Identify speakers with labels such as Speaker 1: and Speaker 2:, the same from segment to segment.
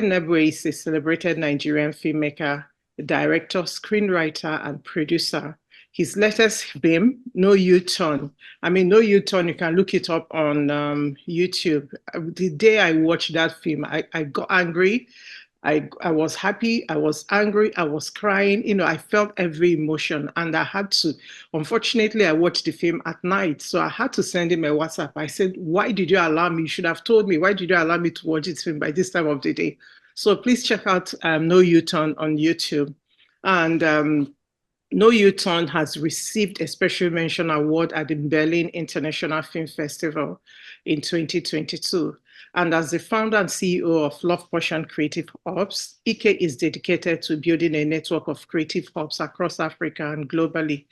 Speaker 1: Nnaebue is a celebrated Nigerian filmmaker, director, screenwriter, and producer. His latest film, No U-Turn. I mean, No U-Turn, you can look it up on YouTube. The day I watched that film, I got angry. I was happy, I was angry, I was crying. I felt every emotion, and I had to. Unfortunately, I watched the film at night, so I had to send him a WhatsApp. I said, "Why did you allow me? You should have told me. Why did you allow me to watch this film by this time of the day?" So please check out No U-Turn on YouTube. And No U-Turn has received a special mention award at the Berlin International Film Festival in 2022. And as the founder and CEO of Love Potion Creative Hubs, Ike is dedicated to building a network of creative hubs across Africa and globally,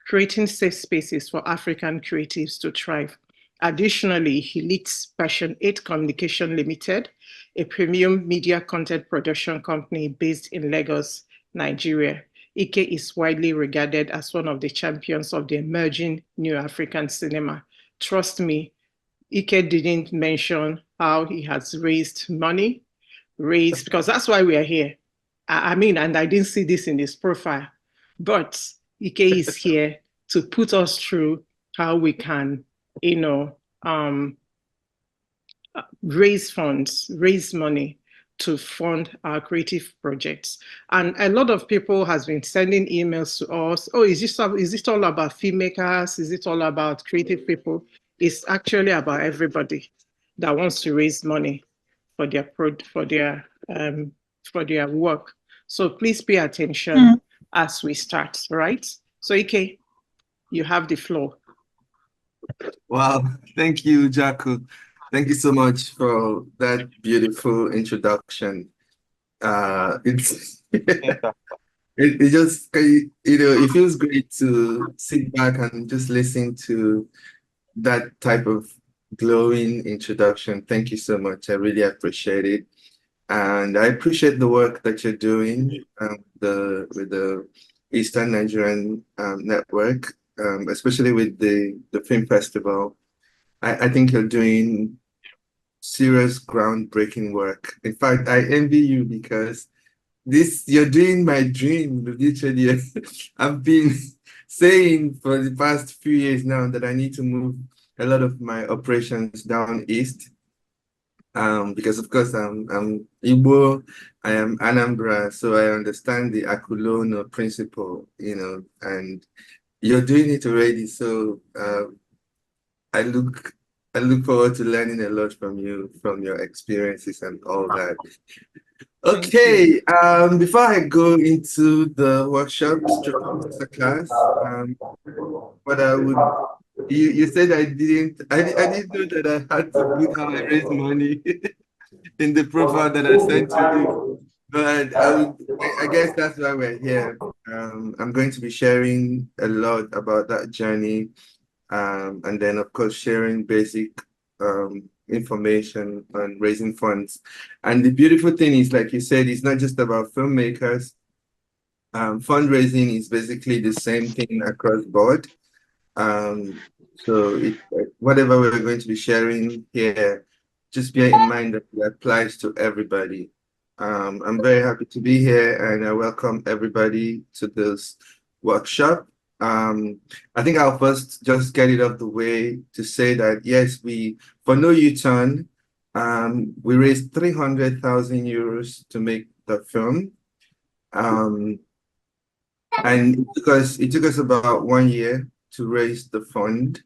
Speaker 1: creating safe spaces for African creatives to thrive. Additionally, he leads Passion 8 Communication Limited, a premium media content production company based in Lagos, Nigeria. Ike is widely regarded as one of the champions of the emerging new African cinema. Trust me, Ike didn't mention how he has raised money, because that's why we are here. I mean, and I didn't see this in his profile, but Ike is here to put us through how we can, raise funds, raise money to fund our creative projects. And a lot of people has been sending emails to us. Oh, is this all about filmmakers? Is it all about creative people? It's actually about everybody that wants to raise money for their work. So please pay attention as we start, right? So Ike, you have the floor.
Speaker 2: Wow, thank you, Jaku. Thank you so much for that beautiful introduction. It just, it feels great to sit back and just listen to that type of glowing introduction. Thank you so much. I really appreciate it. And I appreciate the work that you're doing with the Eastern Nigerian Network, especially with the film festival. I think you're doing serious groundbreaking work. In fact, I envy you because you're doing my dream. Literally, I've been saying for the past few years now that I need to move a lot of my operations down east. Because of course I'm Igbo, I am Anambra, so I understand the Akulono principle, and you're doing it already. So I look forward to learning a lot from you, from your experiences and all that. Okay, before I go into the workshop, masterclass, what I would, you said I didn't know that I had to put how I raise money in the profile that I sent to you, but I guess that's why we're here. I'm going to be sharing a lot about that journey, and then of course sharing basic information on raising funds. And the beautiful thing is, like you said, it's not just about filmmakers. Fundraising is basically the same thing across board. So whatever we're going to be sharing here, just bear in mind that it applies to everybody. I'm very happy to be here, and I welcome everybody to this workshop. I think I'll first just get it off the way to say that yes, for No U-Turn, we raised 300,000 euros to make the film, and it took us about 1 year to raise the fund.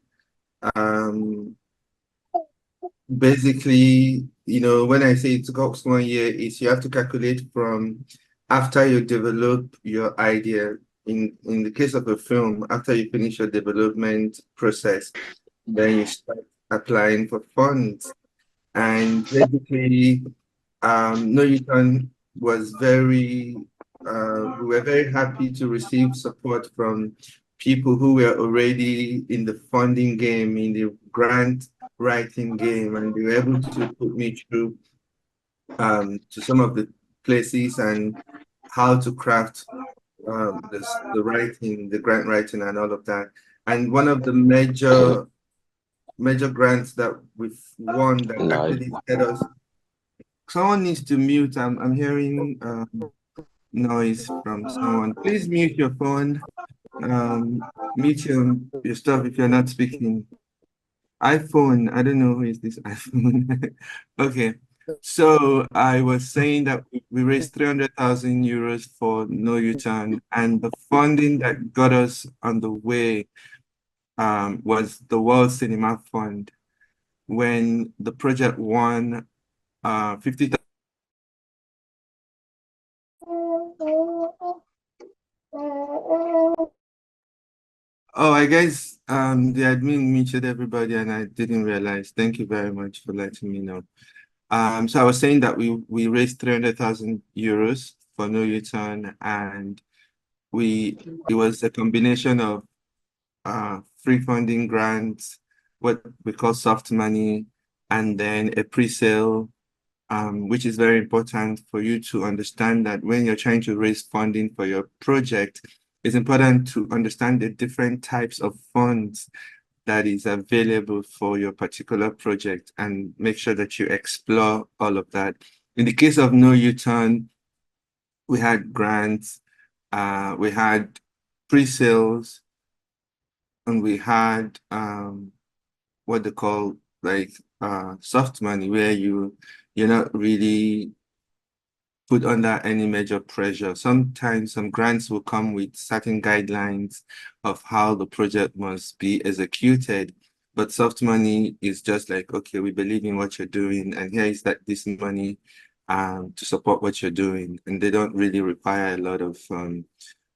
Speaker 2: Basically, when I say it took us 1 year, is you have to calculate from after you develop your idea. In the case of a film, after you finish your development process, then you start applying for funds. And basically, No U-Turn was we were very happy to receive support from people who were already in the funding game, in the grant writing game, and they were able to put me through to some of the places and how to craft the writing, the grant writing, and all of that. And one of the major grants that we've won that actually set us. someone needs to mute. I'm hearing noise from someone. Please mute your phone. Mute your stuff if you're not speaking. iPhone, I don't know who is this iPhone. Okay, so I was saying that we raised 300,000 euros for No U-Turn, and the funding that got us on the way was the World Cinema Fund. When the project won 50,000. Oh, I guess the admin muted everybody and I didn't realize. Thank you very much for letting me know. So I was saying that we raised 300,000 euros for No U-Turn, and it was a combination of free funding grants, what we call soft money, and then a pre-sale, which is very important for you to understand that when you're trying to raise funding for your project, it's important to understand the different types of funds that is available for your particular project and make sure that you explore all of that. In the case of No U-Turn, we had grants, we had pre-sales, and we had what they call like soft money, where you're not really put under any major pressure. Sometimes some grants will come with certain guidelines of how the project must be executed. But soft money is just like, okay, we believe in what you're doing, and here is this money to support what you're doing. And they don't really require a lot of,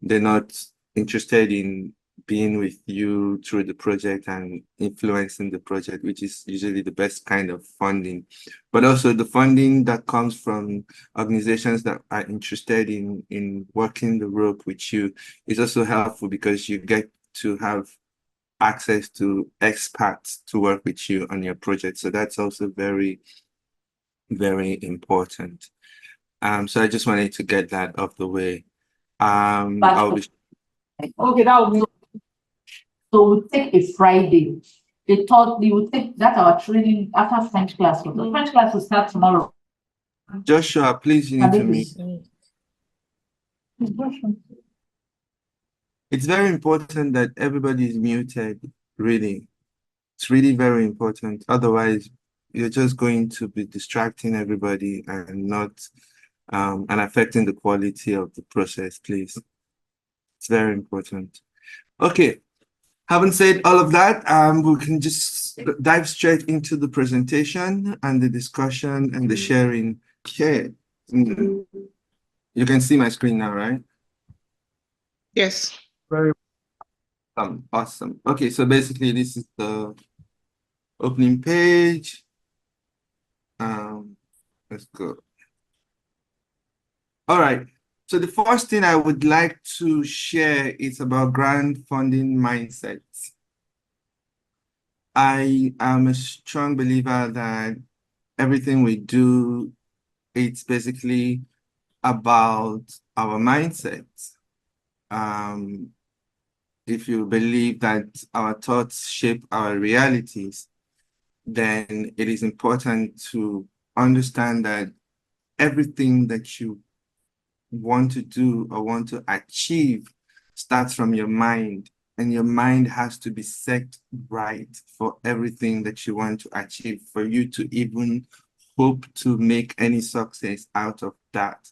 Speaker 2: they're not interested in being with you through the project and influencing the project, which is usually the best kind of funding. But also the funding that comes from organizations that are interested in working the rope with you is also helpful, because you get to have access to experts to work with you on your project. So that's also very, very important. So I just wanted to get that off the way. I'll be
Speaker 3: okay, that will be so we'll take a Friday. They thought we would take that our training after French class. The French class will start tomorrow.
Speaker 2: Joshua, please, you need to meet. It's very important that everybody is muted, really. It's really very important. Otherwise, you're just going to be distracting everybody and not and affecting the quality of the process, please. It's very important. Okay, having said all of that, we can just dive straight into the presentation and the discussion and the sharing. Okay. You can see my screen now, right?
Speaker 1: Yes.
Speaker 2: Very awesome. Okay, so basically this is the opening page. Let's go. All right. So the first thing I would like to share is about grant funding mindsets. I am a strong believer that everything we do, it's basically about our mindsets. If you believe that our thoughts shape our realities, then it is important to understand that everything that you want to do or want to achieve starts from your mind, and your mind has to be set right for everything that you want to achieve, for you to even hope to make any success out of that.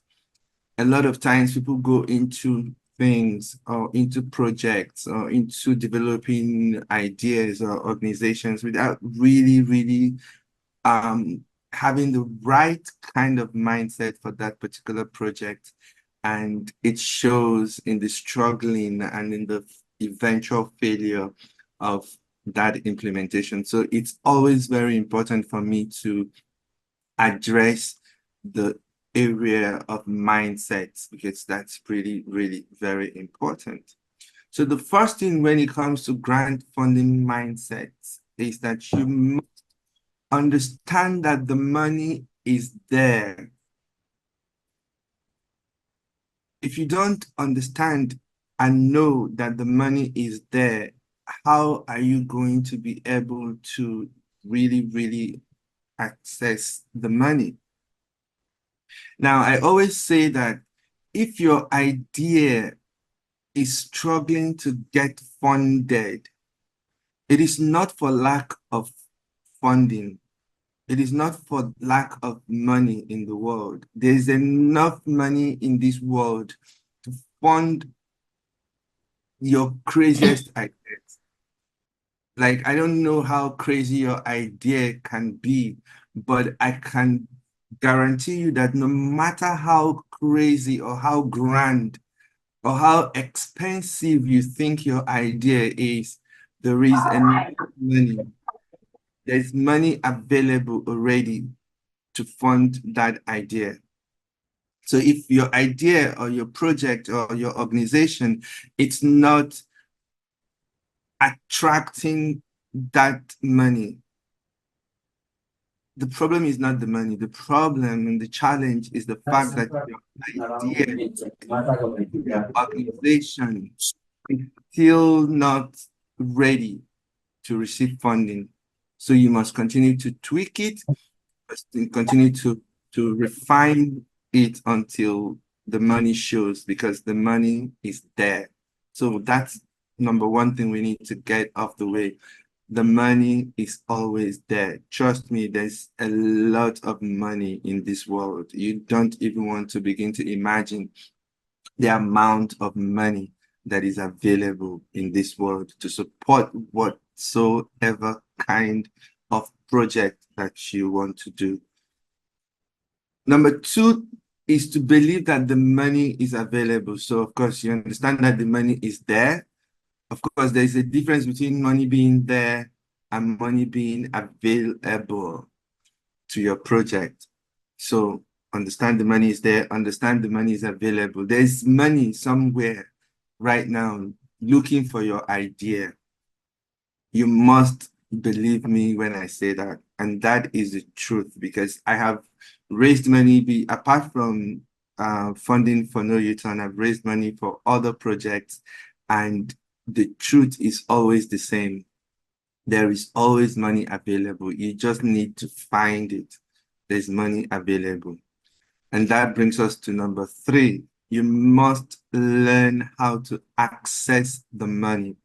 Speaker 2: A lot of times people go into things or into projects or into developing ideas or organizations without really having the right kind of mindset for that particular project. And it shows in the struggling and in the eventual failure of that implementation. So it's always very important for me to address the area of mindsets, because that's really very important. So the first thing when it comes to grant funding mindsets is that you must understand that the money is there. If you don't understand and know that the money is there, how are you going to be able to really access the money? Now, I always say that if your idea is struggling to get funded, it is not for lack of funding. It is not for lack of money in the world. There is enough money in this world to fund your craziest ideas. Like, I don't know how crazy your idea can be, but I can guarantee you that no matter how crazy or how grand or how expensive you think your idea is, there is enough money. There's money available already to fund that idea. So if your idea or your project or your organization, it's not attracting that money, the problem is not the money. The problem and the challenge is the fact that your idea, your organization is still not ready to receive funding. So you must continue to tweak it, continue to refine it until the money shows, because the money is there. So that's number one thing we need to get off the way. The money is always there. Trust me, there's a lot of money in this world. You don't even want to begin to imagine the amount of money that is available in this world to support whatsoever kind of project that you want to do. Number two is to believe that the money is available. So of course, you understand that the money is there. Of course, there's a difference between money being there and money being available to your project. So understand the money is there, understand the money is available. There's money somewhere right now looking for your idea. You must believe me when I say that. And that is the truth, because I have raised money, apart from funding for No U-Turn, I've raised money for other projects, and the truth is always the same. There is always money available. You just need to find it. There's money available. And that brings us to number three. You must learn how to access the money.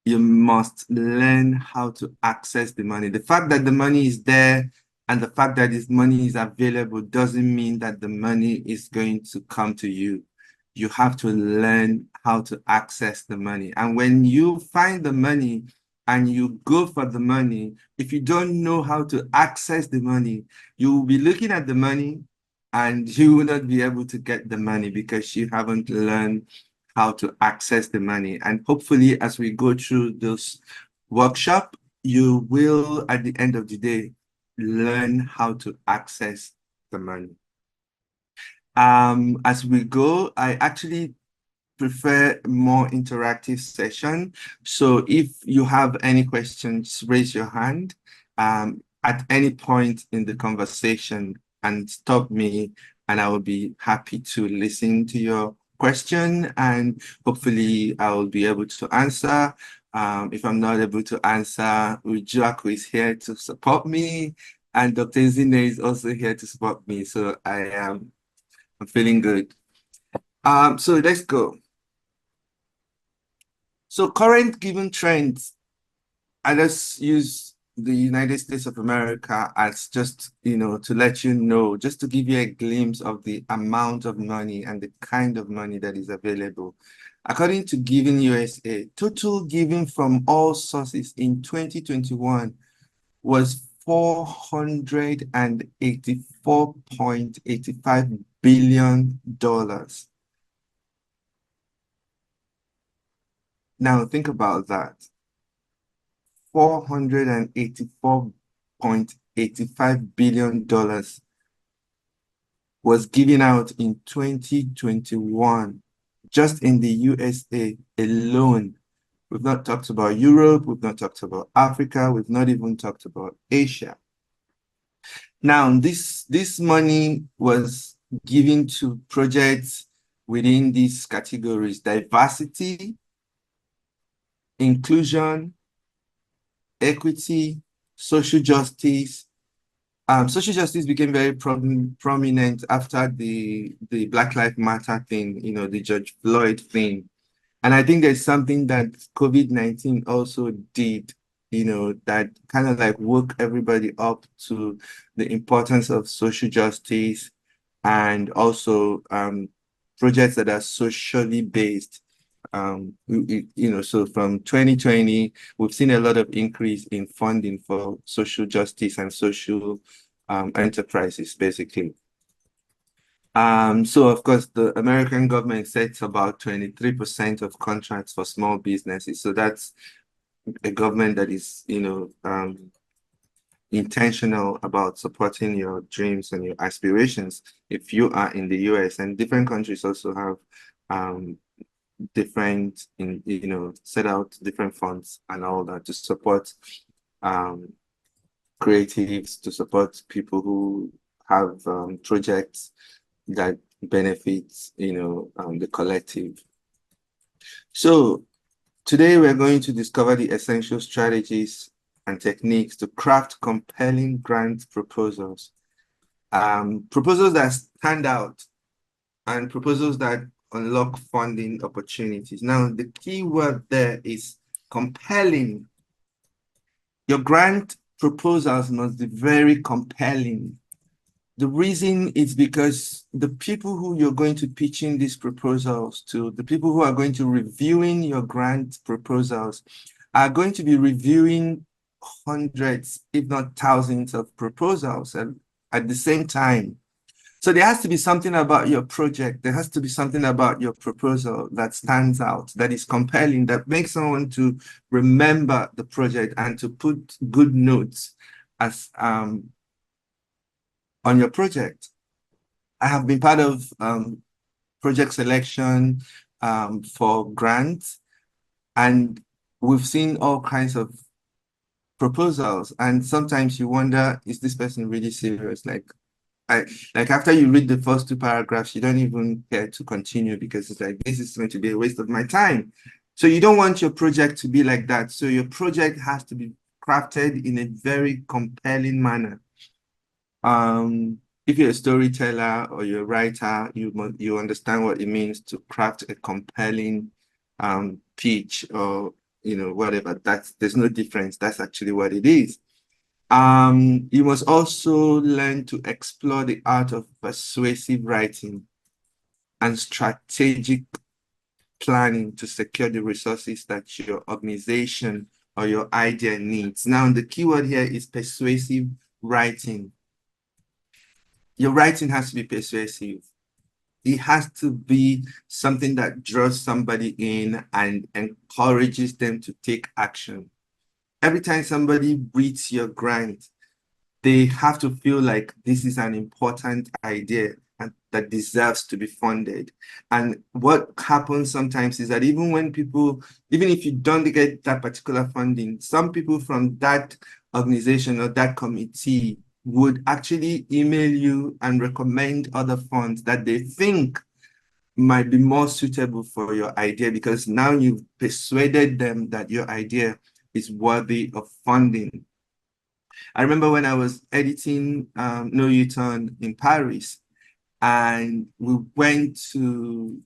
Speaker 2: You must learn how to access the money. The fact that the money is there and the fact that this money is available doesn't mean that the money is going to come to you. You have to learn how to access the money. And when you find the money and you go for the money, if you don't know how to access the money, you will be looking at the money and you will not be able to get the money because you haven't learned how to access the money. And hopefully, as we go through this workshop, you will, at the end of the day, learn how to access the money. As we go, I actually prefer more interactive session. So if you have any questions, raise your hand at any point in the conversation and stop me, and I will be happy to listen to your question, and hopefully I will be able to answer. If I'm not able to answer, Ujuaku is here to support me, and Dr. Zine is also here to support me. So I'm feeling good. So let's go. So current given trends, I just use the United States of America as just, to let you know, just to give you a glimpse of the amount of money and the kind of money that is available. According to Giving USA, total giving from all sources in 2021 was $484.85 billion. Now think about that. $484.85 billion was given out in 2021, just in the USA alone. We've not talked about Europe, we've not talked about Africa, we've not even talked about Asia. Now, this money was given to projects within these categories: diversity, inclusion, equity, social justice, social justice became very prominent after the Black Lives Matter thing, the George Floyd thing. And I think there's something that COVID-19 also did, that kind of like woke everybody up to the importance of social justice and also projects that are socially based. So from 2020, we've seen a lot of increase in funding for social justice and social enterprises, basically. So of course, the American government sets about 23% of contracts for small businesses. So that's a government that is, intentional about supporting your dreams and your aspirations if you are in the US, and different countries also have different set out different funds and all that to support creatives, to support people who have projects that benefits the collective. So today we're going to discover the essential strategies and techniques to craft compelling grant proposals, proposals that stand out and proposals that unlock funding opportunities. Now, the key word there is compelling. Your grant proposals must be very compelling. The reason is because the people who you're going to pitch in these proposals to, the people who are going to reviewing your grant proposals, are going to be reviewing hundreds, if not thousands of proposals at the same time. So there has to be something about your project, there has to be something about your proposal that stands out, that is compelling, that makes someone to remember the project and to put good notes as on your project. I have been part of project selection for grants, and we've seen all kinds of proposals, and sometimes you wonder, is this person really serious? Like after you read the first 2 paragraphs, you don't even care to continue because it's like, this is going to be a waste of my time. So you don't want your project to be like that. So your project has to be crafted in a very compelling manner. If you're a storyteller or you're a writer, you understand what it means to craft a compelling pitch, or whatever. There's no difference. That's actually what it is. You must also learn to explore the art of persuasive writing and strategic planning to secure the resources that your organization or your idea needs. Now, the keyword here is persuasive writing. Your writing has to be persuasive. It has to be something that draws somebody in and encourages them to take action. Every time somebody reads your grant, they have to feel like this is an important idea and that deserves to be funded. And what happens sometimes is that even if you don't get that particular funding, some people from that organization or that committee would actually email you and recommend other funds that they think might be more suitable for your idea, because now you've persuaded them that your idea is worthy of funding. I remember when I was editing No U-Turn in Paris, and we went to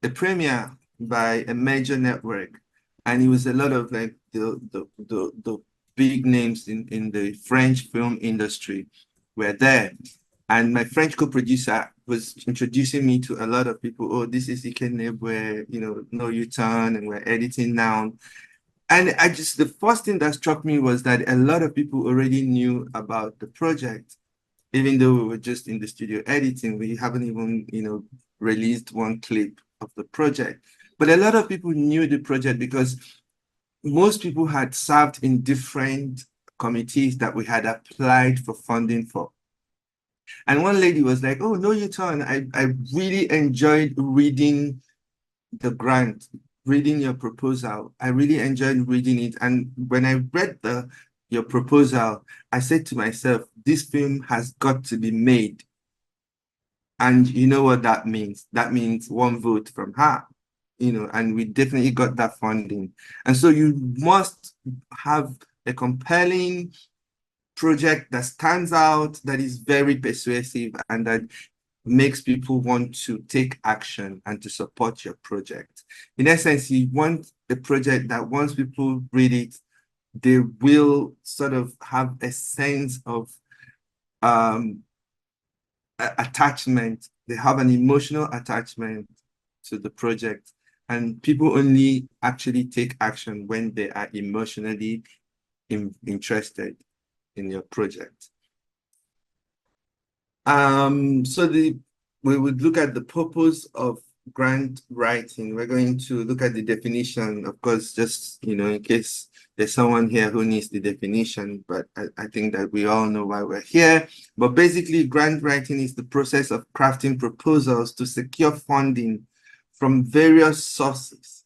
Speaker 2: a premiere by a major network, and it was a lot of like the big names in the French film industry were there. And my French co-producer was introducing me to a lot of people. Oh, this is Ike Nnaebue, No U-Turn, and we're editing now. And the first thing that struck me was that a lot of people already knew about the project, even though we were just in the studio editing. We haven't even, released one clip of the project. But a lot of people knew the project because most people had served in different committees that we had applied for funding for. And one lady was like, oh, No U-Turn, I really enjoyed reading the grant, reading your proposal. I really enjoyed reading it. And when I read your proposal, I said to myself, this film has got to be made. And you know what that means? That means one vote from her, and we definitely got that funding. And so you must have a compelling project that stands out, that is very persuasive, and that makes people want to take action and to support your project. In essence, you want a project that once people read it, they will sort of have a sense of attachment. They have an emotional attachment to the project, and people only actually take action when they are emotionally interested in your project. So we would look at the purpose of grant writing. We're going to look at the definition, of course, just, in case there's someone here who needs the definition, but I think that we all know why we're here. But basically, grant writing is the process of crafting proposals to secure funding from various sources,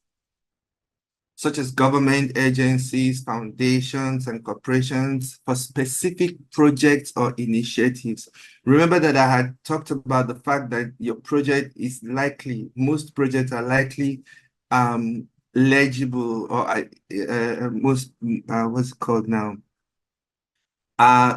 Speaker 2: such as government agencies, foundations, and corporations for specific projects or initiatives. Remember that I had talked about the fact that your project is likely, most projects are likely legible, or what's it called now?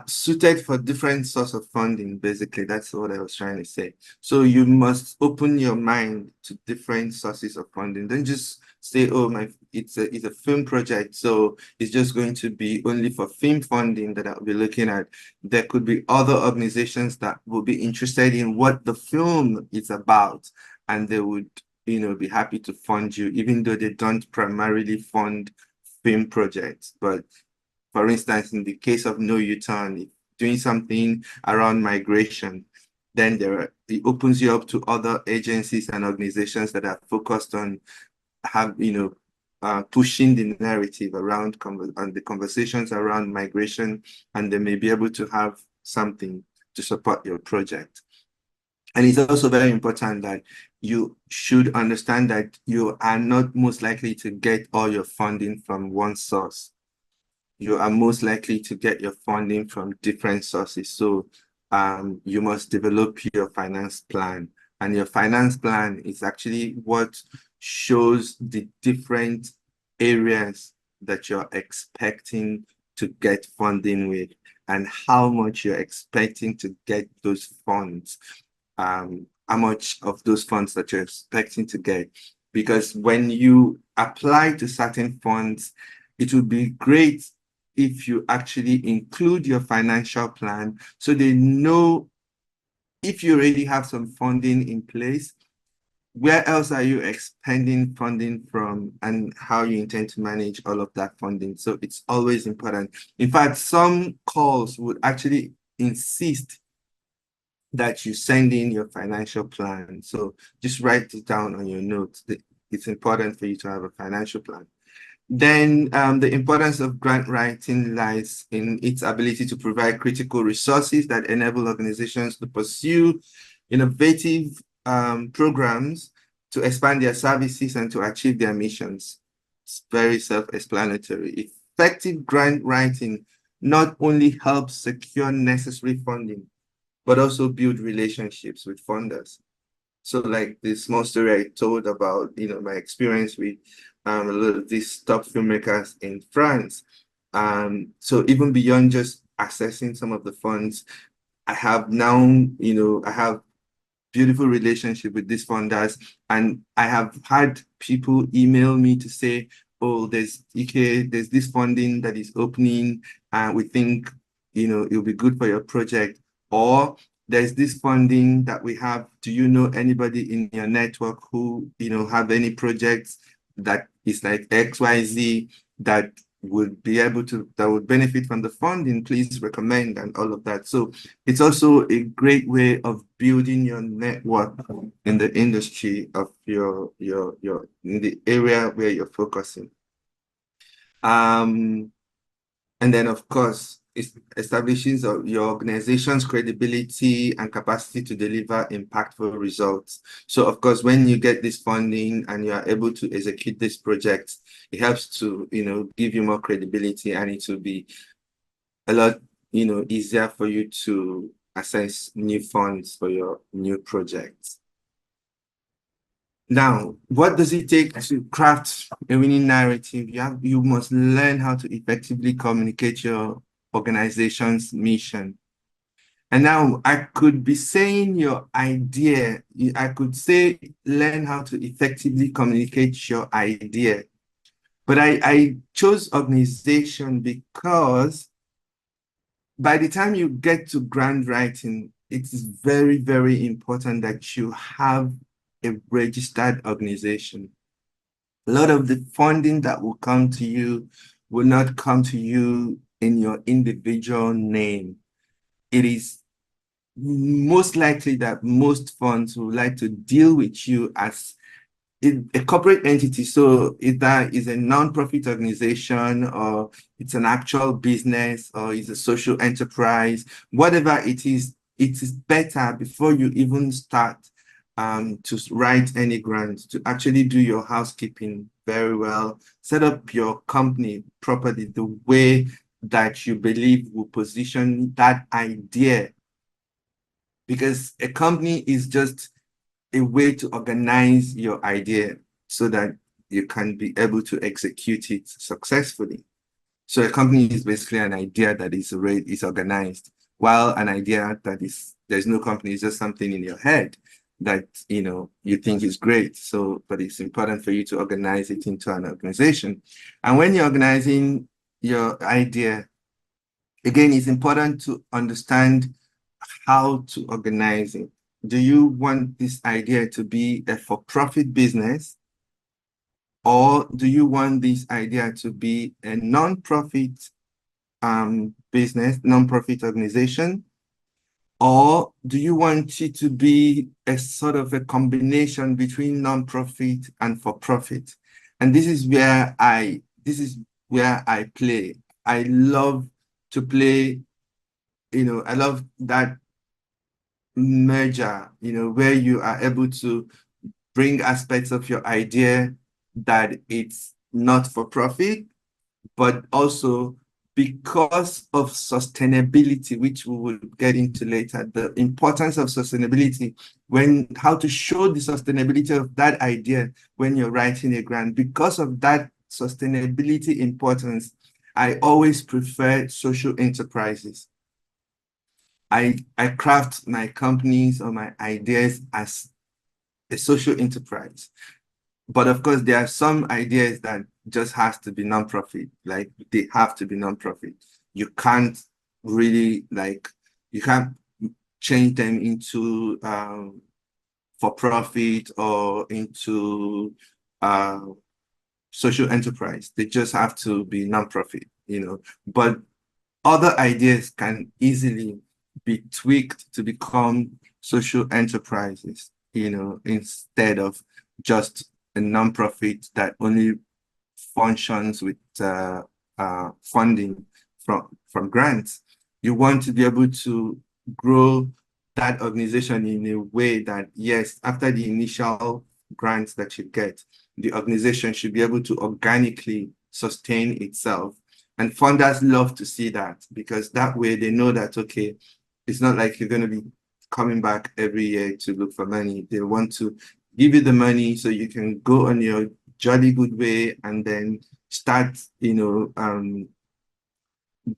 Speaker 2: Suited for different sources of funding, basically. That's what I was trying to say. So you must open your mind to different sources of funding. Don't just say, oh, it's a film project, so it's just going to be only for film funding that I'll be looking at. There could be other organizations that will be interested in what the film is about, and they would, be happy to fund you, even though they don't primarily fund film projects. But for instance, in the case of No U-Turn, doing something around migration, then it opens you up to other agencies and organizations that are focused on pushing the narrative around and the conversations around migration, and they may be able to have something to support your project. And it's also very important that you should understand that you are not most likely to get all your funding from one source. You are most likely to get your funding from different sources. So you must develop your finance plan. And your finance plan is actually what shows the different areas that you're expecting to get funding with, and how much you're expecting to get those funds, how much of those funds that you're expecting to get. Because when you apply to certain funds, it would be great if you actually include your financial plan, so they know if you already have some funding in place, where else are you expending funding from, and how you intend to manage all of that funding. So it's always important. In fact, some calls would actually insist that you send in your financial plan. So just write it down on your notes. It's important for you to have a financial plan. Then the importance of grant writing lies in its ability to provide critical resources that enable organizations to pursue innovative programs, to expand their services, and to achieve their missions. It's very self-explanatory. Effective grant writing not only helps secure necessary funding, but also build relationships with funders. So like the small story I told about, my experience with a lot of these top filmmakers in France. So even beyond just accessing some of the funds, I have now, I have beautiful relationship with these funders, and I have had people email me to say, oh, there's this funding that is opening, and we think, it'll be good for your project. Or there's this funding that we have. Do you know anybody in your network who, have any projects that is like XYZ that would be able to, that would benefit from the funding? Please recommend, and all of that. So it's also a great way of building your network in the industry of your in the area where you're focusing. And then, of course, it establishes your organization's credibility and capacity to deliver impactful results. So, of course, when you get this funding and you are able to execute this project, it helps to, give you more credibility, and it will be a lot, easier for you to access new funds for your new projects. Now, what does it take to craft a winning narrative? You must learn how to effectively communicate your organization's mission. And now I could be saying your idea, I could say, learn how to effectively communicate your idea. But I chose organization because by the time you get to grant writing, it is very, very important that you have a registered organization. A lot of the funding that will come to you will not come to you in your individual name. It is most likely that most funds would like to deal with you as a corporate entity. So either is a non-profit organization, or it's an actual business, or it's a social enterprise, whatever it is better before you even start to write any grant, to actually do your housekeeping very well, set up your company properly the way that you believe will position that idea. Because a company is just a way to organize your idea so that you can be able to execute it successfully. So a company is basically an idea that is organized, while an idea that there's no company, is just something in your head that you think is great. So, but it's important for you to organize it into an organization. And when you're organizing your idea, again, it's important to understand how to organize it. Do you want this idea to be a for-profit business, or do you want this idea to be a non-profit business, non-profit organization, or do you want it to be a sort of a combination between non-profit and for-profit? And this is where I play. I love to play. I love that merger, where you are able to bring aspects of your idea that it's not for profit, but also because of sustainability, which we will get into later, the importance of sustainability, how to show the sustainability of that idea when you're writing a grant. Because of that sustainability importance, I always prefer social enterprises. I craft my companies or my ideas as a social enterprise. But of course, there are some ideas that just has to be non-profit. Like, they have to be non-profit. You can't really, you can't change them into for-profit or into social enterprise. They just have to be non-profit, But other ideas can easily be tweaked to become social enterprises, instead of just a nonprofit that only functions with funding from grants. You want to be able to grow that organization in a way that, yes, after the initial grants that you get, the organization should be able to organically sustain itself. And funders love to see that, because that way they know that, okay, it's not like you're going to be coming back every year to look for money. They want to give you the money so you can go on your jolly good way and then start,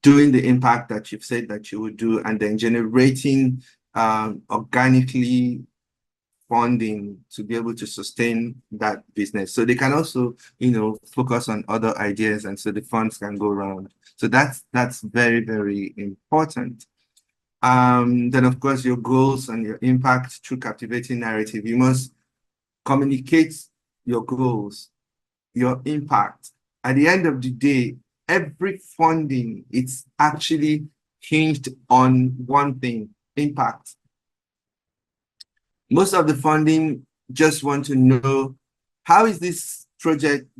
Speaker 2: doing the impact that you've said that you would do, and then generating organically funding to be able to sustain that business. So they can also, focus on other ideas, and so the funds can go around. So that's very, very important. Then, of course, your goals and your impact through captivating narrative. You must communicate your goals, your impact. At the end of the day, every funding, it's actually hinged on one thing: impact. Most of the funding just want to know, how is this project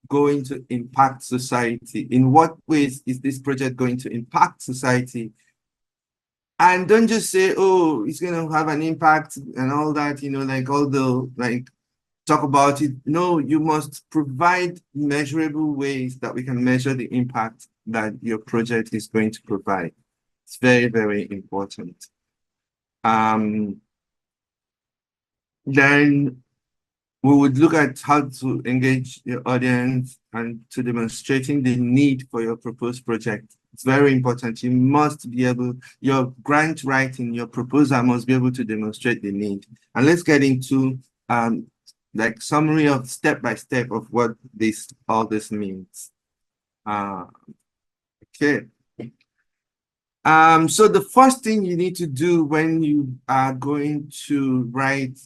Speaker 2: going to impact society? In what ways is this project going to impact society? And don't just say, oh, it's going to have an impact and all that, talk about it. No, you must provide measurable ways that we can measure the impact that your project is going to provide. It's very, very important. Then we would look at how to engage your audience and to demonstrating the need for your proposed project. It's very important. You must be able, your grant writing, your proposal must be able to demonstrate the need. And let's get into like summary of step by step of what all this means. Okay. So the first thing you need to do when you are going to write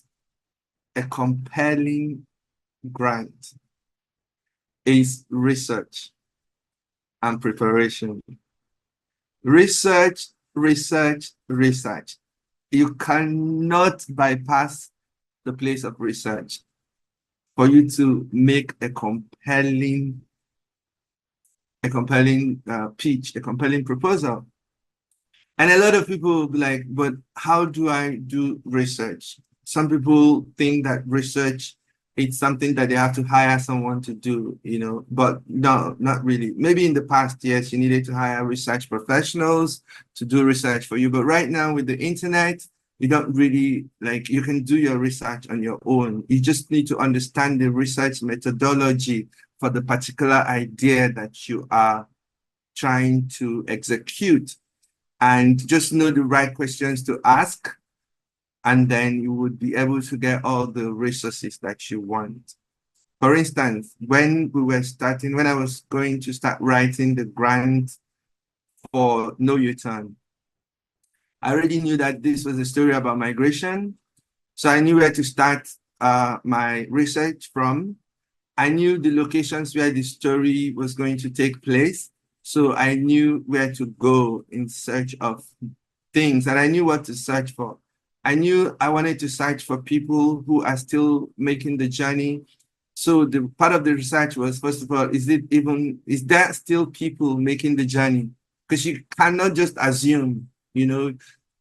Speaker 2: a compelling grant is research and preparation. Research, research, research. You cannot bypass the place of research for you to make a compelling pitch, a compelling proposal. And a lot of people will be like, but how do I do research? Some people think that research, it's something that they have to hire someone to do, you know, but no, not really. Maybe in the past, yes, you needed to hire research professionals to do research for you. But right now with the internet, you don't really, like, you can do your research on your own. You just need to understand the research methodology for the particular idea that you are trying to execute, and just know the right questions to ask, and then you would be able to get all the resources that you want. For instance, when I was going to start writing the grant for No U-Turn, I already knew that this was a story about migration. So I knew where to start my research from. I knew the locations where the story was going to take place. So I knew where to go in search of things, and I knew what to search for. I knew I wanted to search for people who are still making the journey. So the part of the research was, first of all, is there still people making the journey? Because you cannot just assume, you know.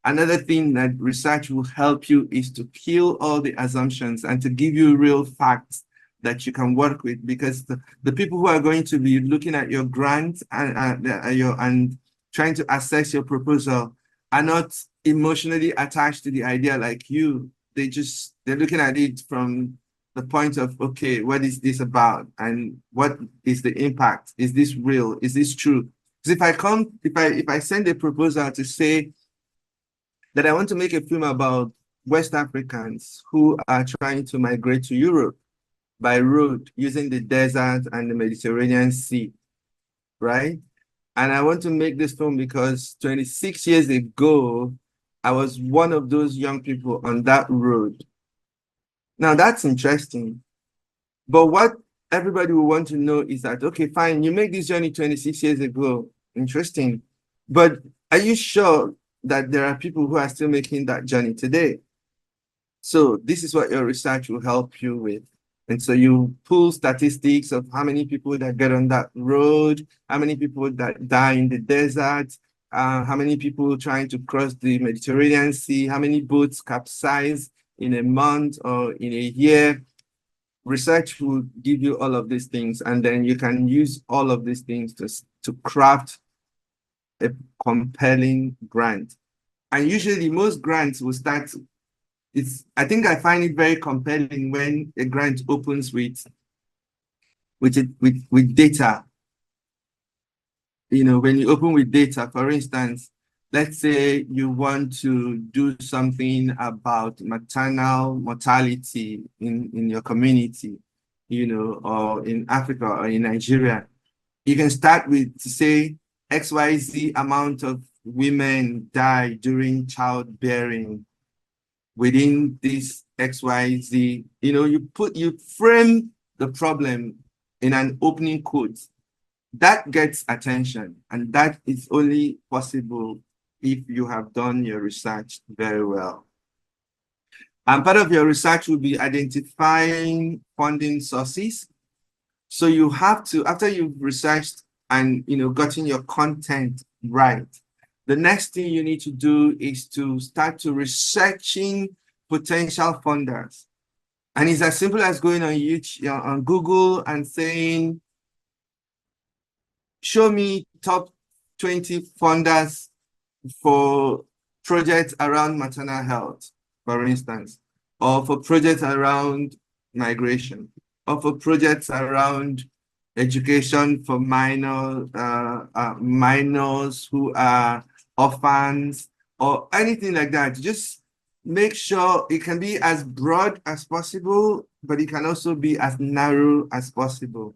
Speaker 2: Another thing that research will help you is to kill all the assumptions and to give you real facts that you can work with, because the people who are going to be looking at your grant and trying to assess your proposal are not emotionally attached to the idea like you. They're looking at it from the point of, okay, what is this about? And what is the impact? Is this real? Is this true? Because if I send a proposal to say that I want to make a film about West Africans who are trying to migrate to Europe by road using the desert and the Mediterranean Sea, right? And I want to make this film because 26 years ago, I was one of those young people on that road. Now that's interesting. But what everybody will want to know is that, okay, fine, you make this journey 26 years ago. Interesting. But are you sure that there are people who are still making that journey today? So this is what your research will help you with. And so you pull statistics of how many people that get on that road, how many people that die in the desert, how many people trying to cross the Mediterranean Sea, how many boats capsize in a month or in a year. Research will give you all of these things, and then you can use all of these things to craft a compelling grant. And usually most grants will start, I think I find it very compelling when a grant opens with data. You know, when you open with data, for instance, let's say you want to do something about maternal mortality in your community, you know, or in Africa or in Nigeria. You can start with, to say, XYZ amount of women die during childbearing within this XYZ. You know, you frame the problem in an opening quote. That gets attention, and that is only possible if you have done your research very well. And part of your research will be identifying funding sources. So you have to, after you've researched and gotten your content right, the next thing you need to do is to start to researching potential funders. And it's as simple as going on YouTube, on Google, and saying, show me top 20 funders for projects around maternal health, for instance, or for projects around migration, or for projects around education for minors who are orphans or anything like that. Just make sure it can be as broad as possible, but it can also be as narrow as possible.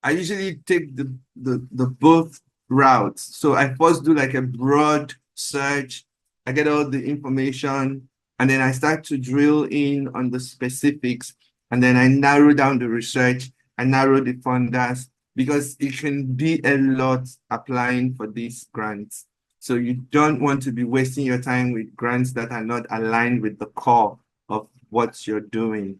Speaker 2: I usually take the both routes. So I first do like a broad search. I get all the information, and then I start to drill in on the specifics, and then I narrow down the research. I narrow the funders because it can be a lot applying for these grants. So you don't want to be wasting your time with grants that are not aligned with the core of what you're doing.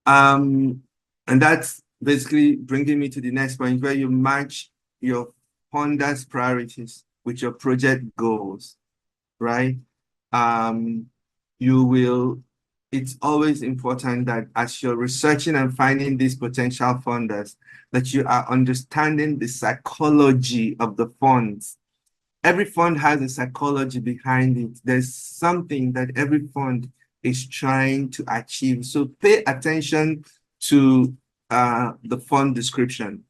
Speaker 2: And that's basically bringing me to the next point where you match your funders' priorities with your project goals, right? It's always important that as you're researching and finding these potential funders, that you are understanding the psychology of the funds. Every fund has a psychology behind it. There's something that every fund is trying to achieve. So pay attention to the fund description.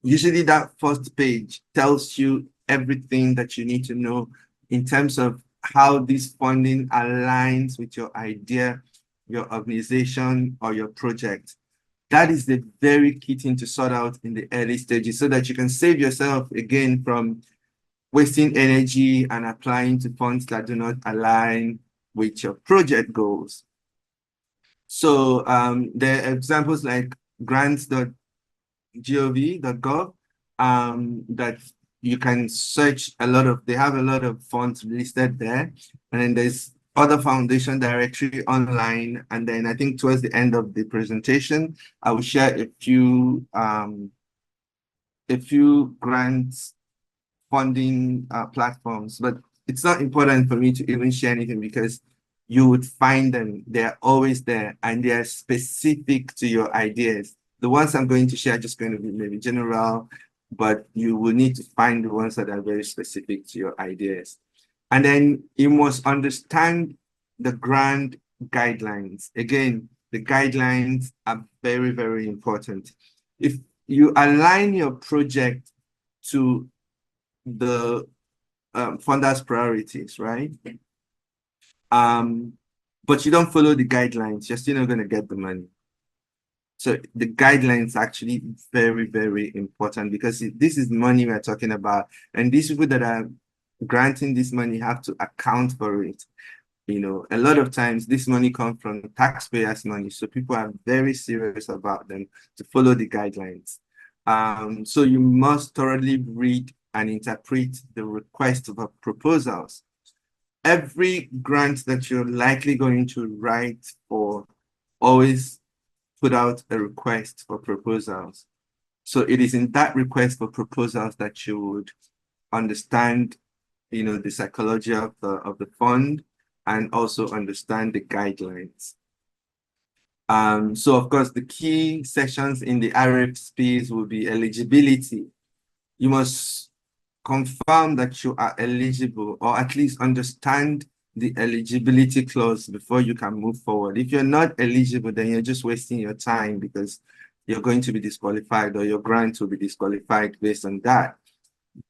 Speaker 2: Usually that first page tells you everything that you need to know in terms of how this funding aligns with your idea, your organization, or your project. That is the very key thing to sort out in the early stages so that you can save yourself again from wasting energy and applying to funds that do not align with your project goals. So there are examples like grants.gov that you can search a lot of, they have a lot of funds listed there. And then there's other foundation directory online. And then I think towards the end of the presentation, I will share a few grants funding platforms, but it's not important for me to even share anything because you would find them. They're always there and they're specific to your ideas. The ones I'm going to share are just going to be maybe general, but you will need to find the ones that are very specific to your ideas. And then you must understand the grant guidelines. Again, the guidelines are very, very important. If you align your project to the funders' priorities, right? But you don't follow the guidelines, you're still not going to get the money. So the guidelines are actually very, very important because this is money we're talking about. And these people that are granting this money have to account for it. You know, a lot of times this money comes from taxpayers' money. So people are very serious about them to follow the guidelines. So you must thoroughly read and interpret the request of proposals. Every grant that you're likely going to write for, always put out a request for proposals. So it is in that request for proposals that you would understand, you know, the psychology of the fund and also understand the guidelines. So of course, the key sections in the RFPs will be eligibility. You must confirm that you are eligible or at least understand the eligibility clause before you can move forward. If you're not eligible, then you're just wasting your time because you're going to be disqualified or your grant will be disqualified based on that.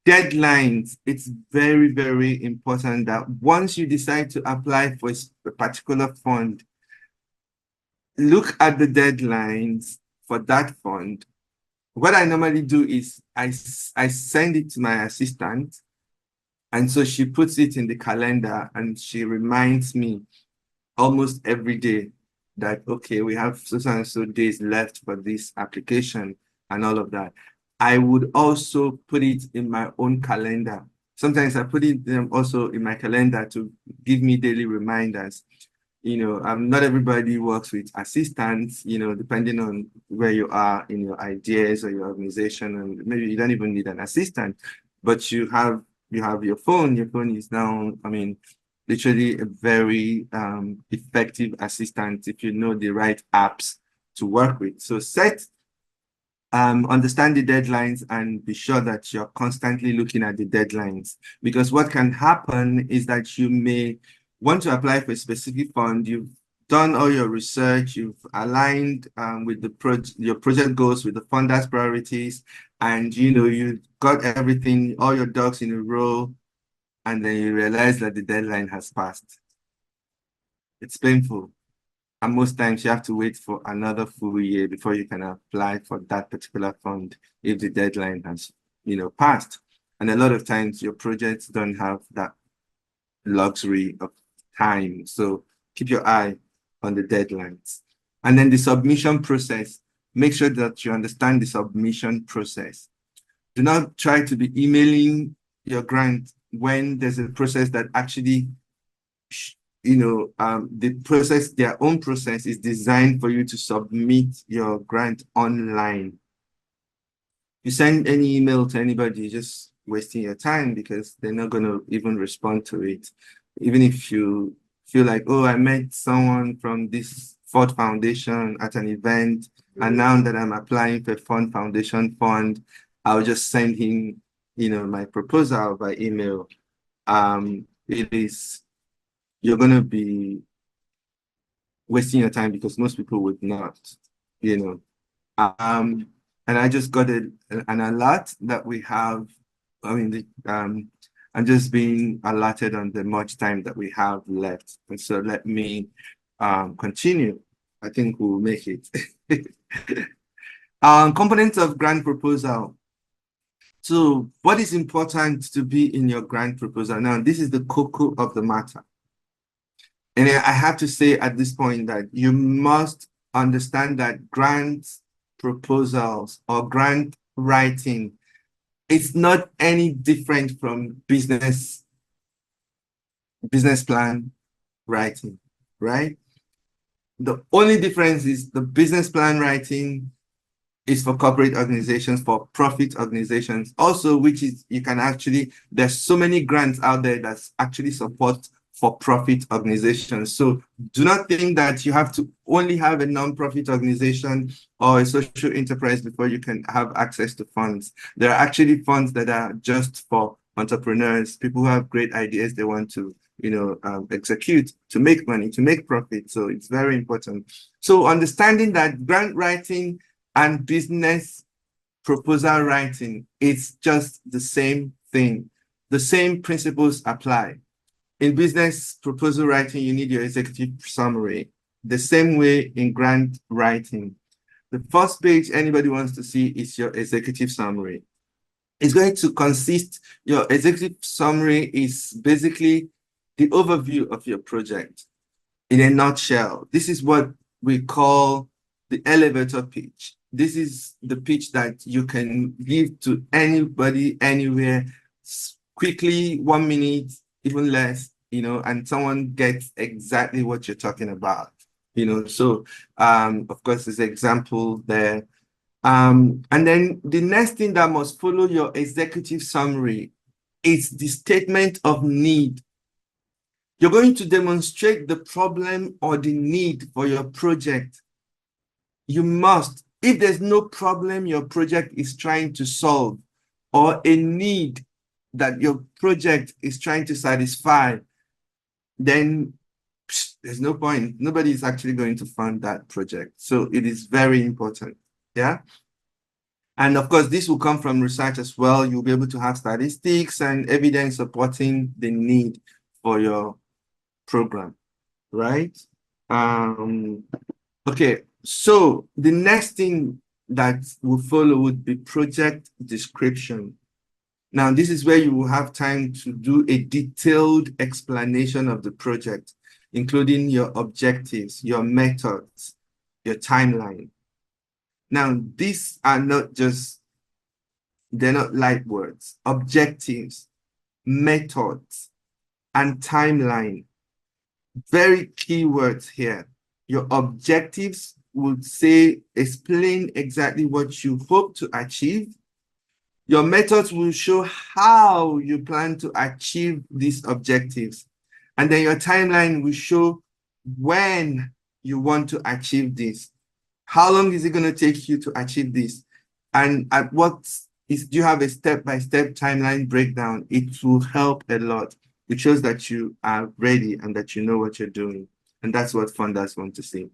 Speaker 2: Deadlines, it's very, very important that once you decide to apply for a particular fund, look at the deadlines for that fund. What I normally do is I send it to my assistant, and so she puts it in the calendar and she reminds me almost every day that, okay, we have so and so days left for this application and all of that. I would also put it in my own calendar. Sometimes I put it also in my calendar to give me daily reminders. You know, not everybody works with assistants, you know, depending on where you are in your ideas or your organization, and maybe you don't even need an assistant, but you have your phone. Your phone is now, I mean, literally a very effective assistant if you know the right apps to work with. So understand the deadlines and be sure that you're constantly looking at the deadlines, because what can happen is that you may want to apply for a specific fund. You've done all your research, you've aligned with your project goals with the funder's priorities, and you got everything, all your ducks in a row, and then you realize that the deadline has passed. It's painful. And most times you have to wait for another full year before you can apply for that particular fund if the deadline has, passed. And a lot of times your projects don't have that luxury of time. So keep your eye on the deadlines. And then the submission process. Make sure that you understand the submission process. Do not try to be emailing your grant when there's a process that actually their own process is designed for you to submit your grant online. You send any email to anybody, you're just wasting your time because they're not going to even respond to it. Even if you feel like, oh, I met someone from this Ford Foundation at an event, and now that I'm applying for a Fund Foundation fund, I'll just send him, my proposal by email. You're going to be wasting your time because most people would not, and I just got an alert that we have. I'm just being alerted on the much time that we have left. And so let me continue. I think we'll make it. Components of grant proposal. So what is important to be in your grant proposal? Now, this is the cocoa of the matter. And I have to say at this point that you must understand that grant proposals or grant writing, it's not any different from business plan writing, right? The only difference is the business plan writing is for corporate organizations, for profit organizations. Also, which is, there's so many grants out there that actually support for-profit organizations. So do not think that you have to only have a non-profit organization or a social enterprise before you can have access to funds. There are actually funds that are just for entrepreneurs, people who have great ideas they want to execute, to make money, to make profit. So it's very important. So understanding that grant writing and business proposal writing, it's just the same thing. The same principles apply. In business proposal writing, you need your executive summary. The same way in grant writing. The first page anybody wants to see is your executive summary. It's going to consist, your executive summary is basically the overview of your project in a nutshell. This is what we call the elevator pitch. This is the pitch that you can give to anybody, anywhere, quickly, 1 minute, even less, and someone gets exactly what you're talking about, So, of course, there's an example there. And then the next thing that must follow your executive summary is the statement of need. You're going to demonstrate the problem or the need for your project. You must. If there's no problem your project is trying to solve, or a need that your project is trying to satisfy, then there's no point. Nobody is actually going to fund that project. So it is very important. Yeah. And of course, this will come from research as well. You'll be able to have statistics and evidence supporting the need for your program, right? Okay, so the next thing that will follow would be project description. Now, this is where you will have time to do a detailed explanation of the project, including your objectives, your methods, your timeline. Now, these are not just, they're not light words. Objectives, methods, and timeline. Very key words here. Your objectives would say, explain exactly what you hope to achieve. Your methods will show how you plan to achieve these objectives. And then your timeline will show when you want to achieve this. How long is it going to take you to achieve this? And at what do you have a step-by-step timeline breakdown? It will help a lot. It shows that you are ready and that you know what you're doing. And that's what funders want to see.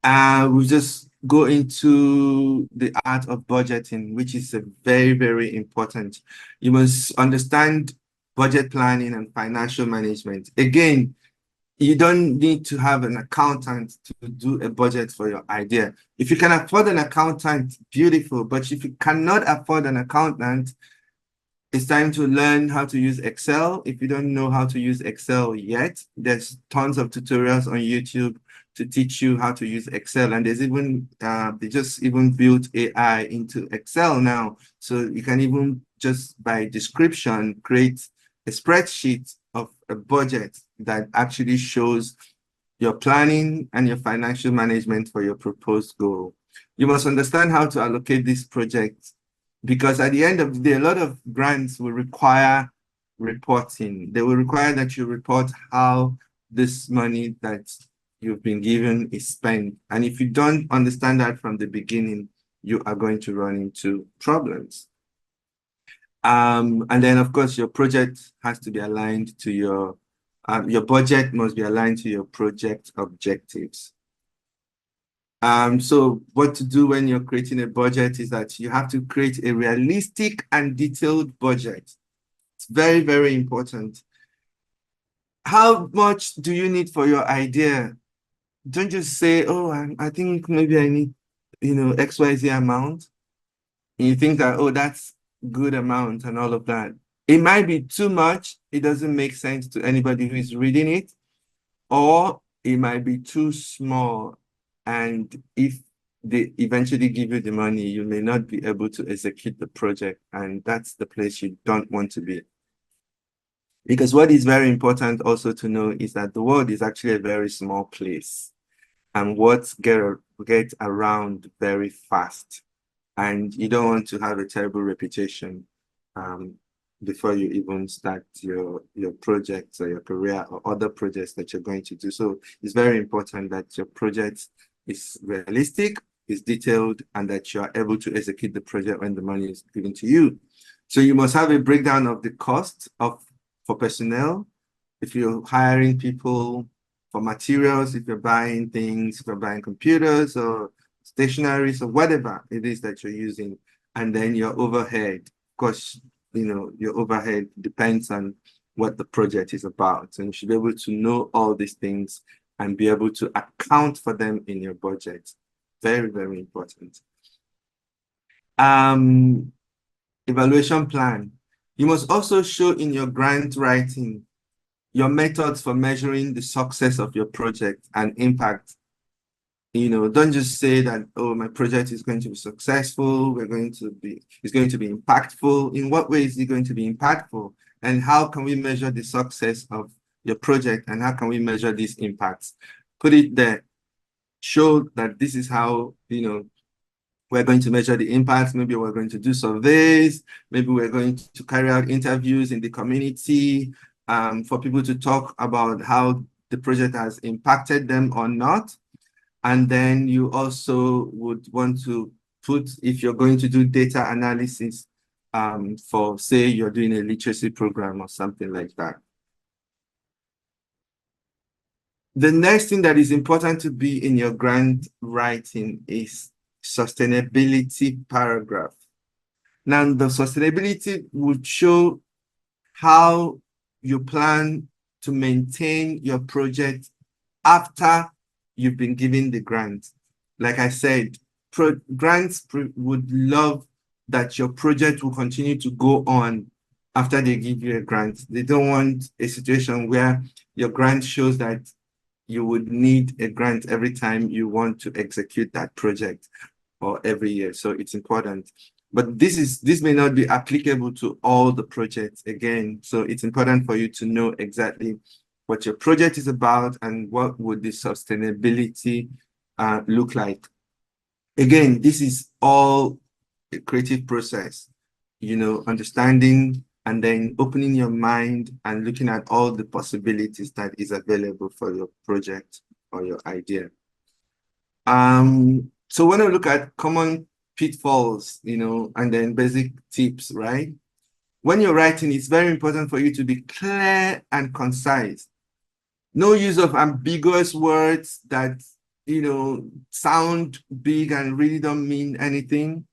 Speaker 2: We'll just go into the art of budgeting, which is a very, very important. You must understand budget planning and financial management. Again, you don't need to have an accountant to do a budget for your idea. If you can afford an accountant, beautiful. But if you cannot afford an accountant, it's time to learn how to use Excel. If you don't know how to use Excel yet, there's tons of tutorials on YouTube to teach you how to use Excel. And there's even, they just even built AI into Excel now. So you can even just by description, create a spreadsheet of a budget that actually shows your planning and your financial management for your proposed goal. You must understand how to allocate this project, because at the end of the day, a lot of grants will require reporting. They will require that you report how this money that you've been given is spent. And if you don't understand that from the beginning, you are going to run into problems. And then, of course, your project has to be aligned to your budget must be aligned to your project objectives. So what to do when you're creating a budget is that you have to create a realistic and detailed budget. It's very, very important. How much do you need for your idea? Don't just say, oh, I think maybe I need, XYZ amount. And you think that, oh, that's good amount and all of that. It might be too much. It doesn't make sense to anybody who is reading it, or it might be too small. And if they eventually give you the money, you may not be able to execute the project. And that's the place you don't want to be. Because what is very important also to know is that the world is actually a very small place. And words get around very fast. And you don't want to have a terrible reputation before you even start your projects or your career or other projects that you're going to do. So it's very important that your project is realistic, is detailed, and that you are able to execute the project when the money is given to you. So you must have a breakdown of the cost for personnel. If you're hiring people, for materials, if you're buying things, if you're buying computers or stationaries or whatever it is that you're using, and then your overhead. Of course, your overhead depends on what the project is about, and you should be able to know all these things and be able to account for them in your budget. Very, very important. Evaluation plan. You must also show in your grant writing your methods for measuring the success of your project and impact. Don't just say that, oh, my project is going to be successful, it's going to be impactful. In what way is it going to be impactful? And how can we measure the success of your project, and how can we measure these impacts? Put it there. Show that this is how, we're going to measure the impacts. Maybe we're going to do surveys. Maybe we're going to carry out interviews in the community for people to talk about how the project has impacted them or not. And then you also would want to put, if you're going to do data analysis for, say, you're doing a literacy program or something like that. The next thing that is important to be in your grant writing is sustainability paragraph. Now, the sustainability would show how you plan to maintain your project after you've been given the grant. Like I said, grants would love that your project will continue to go on after they give you a grant. They don't want a situation where your grant shows that you would need a grant every time you want to execute that project or every year. So it's important. But this may not be applicable to all the projects again. So it's important for you to know exactly what your project is about and what would the sustainability look like. Again, this is all a creative process, understanding and then opening your mind and looking at all the possibilities that is available for your project or your idea. So when I look at common pitfalls, and then basic tips, right? When you're writing, it's very important for you to be clear and concise. No use of ambiguous words that, sound big and really don't mean anything.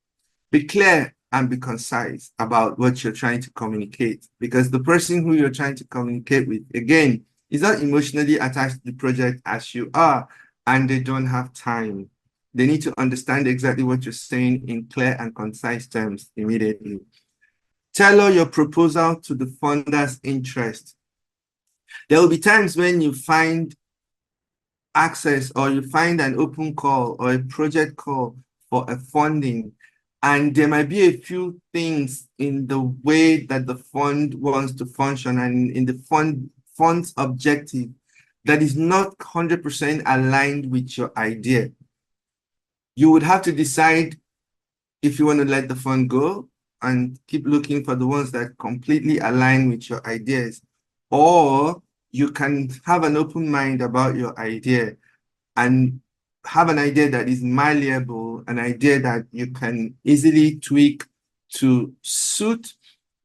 Speaker 2: Be clear and be concise about what you're trying to communicate, because the person who you're trying to communicate with, again, is not emotionally attached to the project as you are, and they don't have time. They need to understand exactly what you're saying in clear and concise terms immediately. Tailor your proposal to the funder's interest. There will be times when you find access, or you find an open call or a project call for a funding, and there might be a few things in the way that the fund wants to function and in the fund's objective that is not 100% aligned with your idea. You would have to decide if you want to let the fund go and keep looking for the ones that completely align with your ideas, or you can have an open mind about your idea and have an idea that is malleable, an idea that you can easily tweak to suit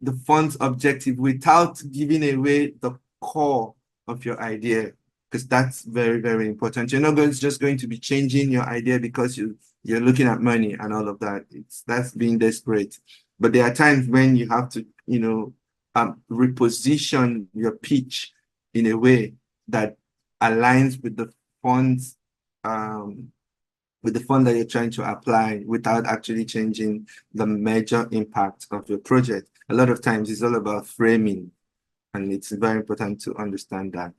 Speaker 2: the fund's objective without giving away the core of your idea, because that's very, very important. You're not just going to be changing your idea because you're looking at money and all of that. That's being desperate. But there are times when you have to, reposition your pitch in a way that aligns with the fund's with the fund that you're trying to apply without actually changing the major impact of your project. A lot of times it's all about framing, and it's very important to understand that.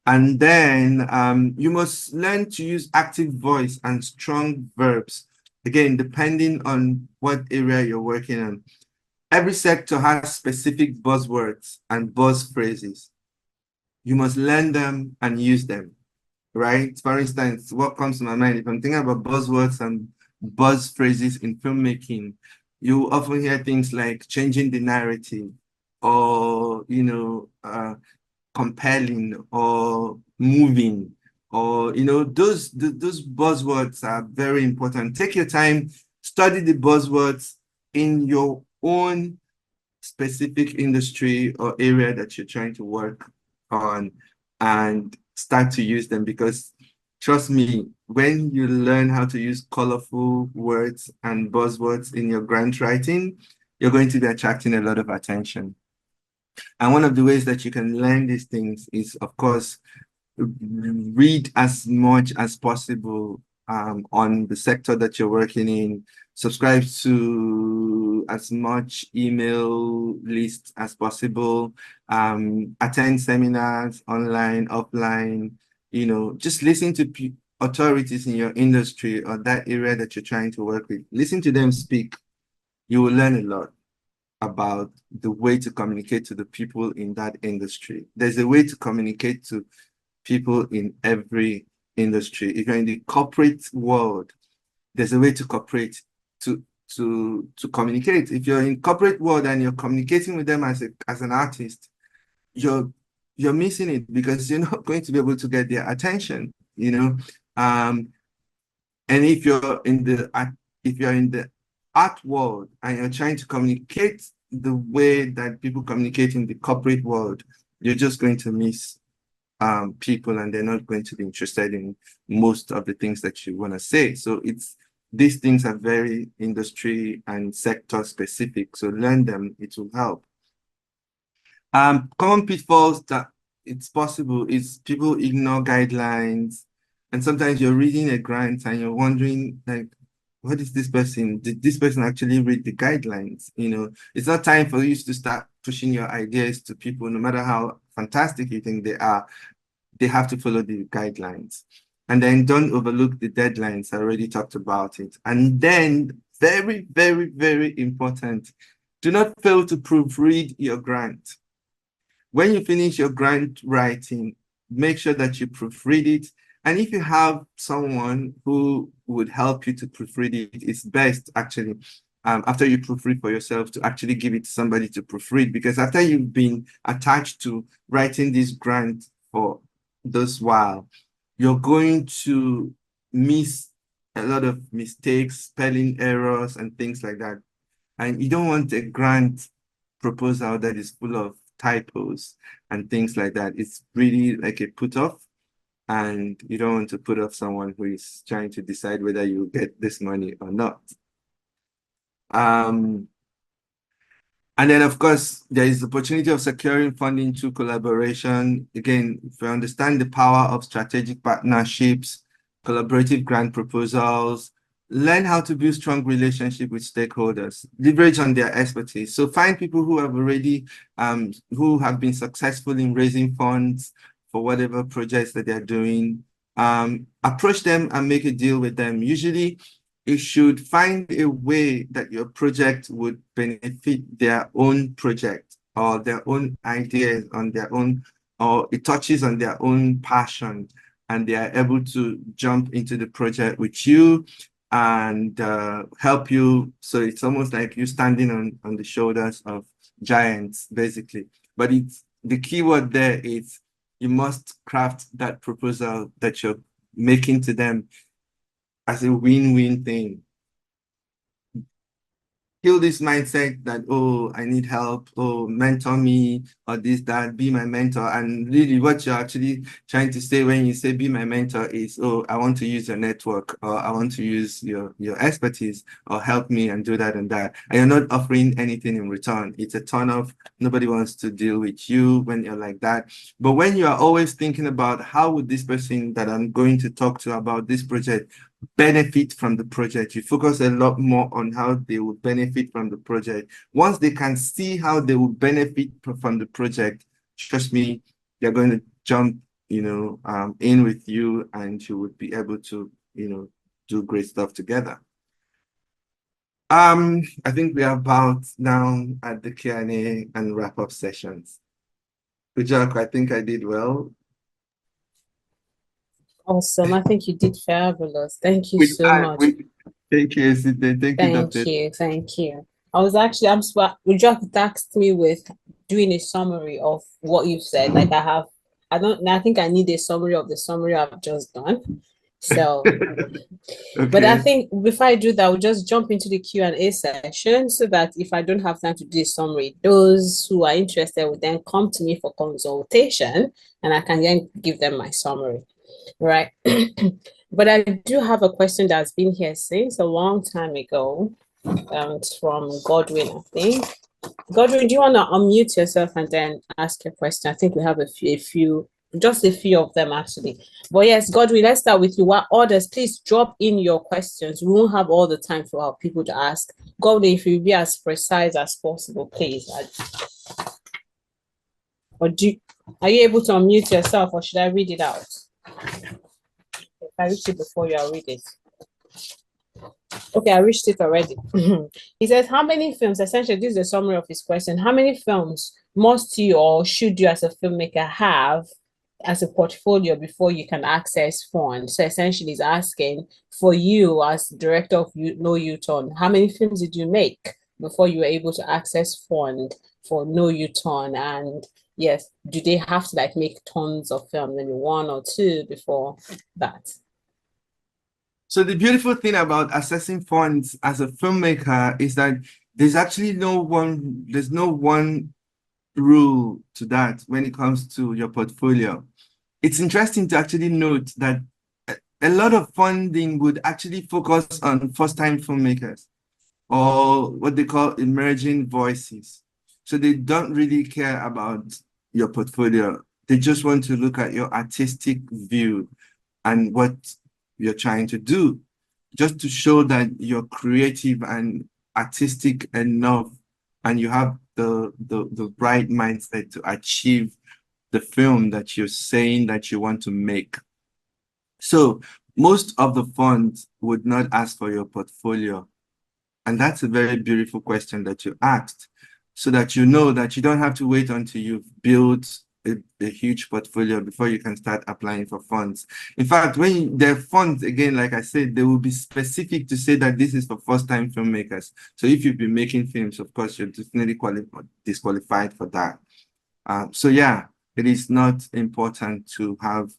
Speaker 2: And then you must learn to use active voice and strong verbs. Again, depending on what area you're working on. Every sector has specific buzzwords and buzz phrases. You must learn them and use them, right? For instance, what comes to my mind, if I'm thinking about buzzwords and buzz phrases in filmmaking, you often hear things like changing the narrative, or, compelling, or moving, or, those buzzwords are very important. Take your time, study the buzzwords in your own specific industry or area that you're trying to work on, and start to use them, because trust me, when you learn how to use colorful words and buzzwords in your grant writing, you're going to be attracting a lot of attention. And one of the ways that you can learn these things is, of course, read as much as possible on the sector that you're working in. Subscribe to as much email list as possible. Attend seminars online, offline. Just listen to authorities in your industry or that area that you're trying to work with. Listen to them speak. You will learn a lot about the way to communicate to the people in that industry. There's a way to communicate to people in every industry. If you're in the corporate world, there's a way to cooperate, to communicate. If you're in corporate world and you're communicating with them as an artist, you're missing it, because you're not going to be able to get their attention. And if you're in the art world and you're trying to communicate the way that people communicate in the corporate world, you're just going to miss people, and they're not going to be interested in most of the things that you want to say. So these things are very industry and sector specific. So learn them, it will help. Common pitfalls that it's possible is people ignore guidelines, and sometimes you're reading a grant and you're wondering, like, what is this person? Did this person actually read the guidelines? It's not time for you to start pushing your ideas to people, no matter how fantastic you think they are. They have to follow the guidelines. And then don't overlook the deadlines. I already talked about it. And then, very, very, very important, do not fail to proofread your grant. When you finish your grant writing, make sure that you proofread it. And if you have someone who would help you to proofread it, it's best actually, after you proofread for yourself, to actually give it to somebody to proofread, because after you've been attached to writing this grant for this while, you're going to miss a lot of mistakes, spelling errors, and things like that. And you don't want a grant proposal that is full of typos and things like that. It's really like a put off. and you don't want to put off someone who is trying to decide whether you get this money or not. And then, of course, there is the opportunity of securing funding through collaboration. Again, if you understand the power of strategic partnerships, collaborative grant proposals, learn how to build strong relationship with stakeholders, leverage on their expertise. So find people who have already, who have been successful in raising funds for whatever projects that they're doing. Approach them and make a deal with them. Usually, you should find a way that your project would benefit their own project or their own ideas on their own, or it touches on their own passion, and they are able to jump into the project with you and help you. So it's almost like you standing on the shoulders of giants, basically. But it's the key word there is you must craft that proposal that you're making to them as a win-win thing. Kill this mindset that, oh, I need help, oh, mentor me, or this, that, be my mentor. And really what you're actually trying to say when you say be my mentor is, oh, I want to use your network, or I want to use your expertise, or help me and do that and that. And you're not offering anything in return. It's a turn off. Nobody wants to deal with you when you're like that. But when you are always thinking about how would this person that I'm going to talk to about this project benefit from the project, you focus a lot more on how they will benefit from the project. Once they can see how they will benefit from the project, trust me, they're going to jump, in with you, and you would be able to, do great stuff together. I think we are about now at the Q&A and wrap-up sessions. Good job. I think I did well.
Speaker 4: Awesome. I think you did fabulous. Thank you so much.
Speaker 2: Thank you, Thank you, Doctor.
Speaker 4: Thank you. I was actually, you just tasked me with doing a summary of what you've said. Like I think I need a summary of the summary I've just done. So,
Speaker 2: Okay.
Speaker 4: But I think before I do that, we'll just jump into the Q&A session so that if I don't have time to do a summary, those who are interested will then come to me for consultation and I can then give them my summary. Right. But I do have a question that's been here since a long time ago. It's from Godwin, I think. Godwin, do you want to unmute yourself and then ask your question? I think we have just a few of them actually. But yes, Godwin, let's start with you. What others, please drop in your questions. We won't have all the time for our people to ask. Godwin, if you be as precise as possible, please. Are you able to unmute yourself, or should I read it out? If I reach it before you, I'll read it. Okay, I reached it already. He says, how many films, essentially, this is a summary of his question. How many films must you or should you as a filmmaker have as a portfolio before you can access funds? So essentially, he's asking for you as director of No U-Turn, how many films did you make before you were able to access fund for No U-Turn? And yes, do they have to make tons of films, maybe one or two before that?
Speaker 2: So the beautiful thing about accessing funds as a filmmaker is that there's actually no one rule to that when it comes to your portfolio. It's interesting to actually note that a lot of funding would actually focus on first-time filmmakers, or what they call emerging voices. So they don't really care about your portfolio. They just want to look at your artistic view and what you're trying to do, just to show that you're creative and artistic enough, and you have the right mindset to achieve the film that you're saying that you want to make. So most of the funds would not ask for your portfolio. And that's a very beautiful question that you asked, so that you know that you don't have to wait until you've built a huge portfolio before you can start applying for funds. In fact, when there are funds, again, like I said, they will be specific to say that this is for first-time filmmakers. So if you've been making films, of course, you're definitely disqualified for that. So yeah, it is not important to have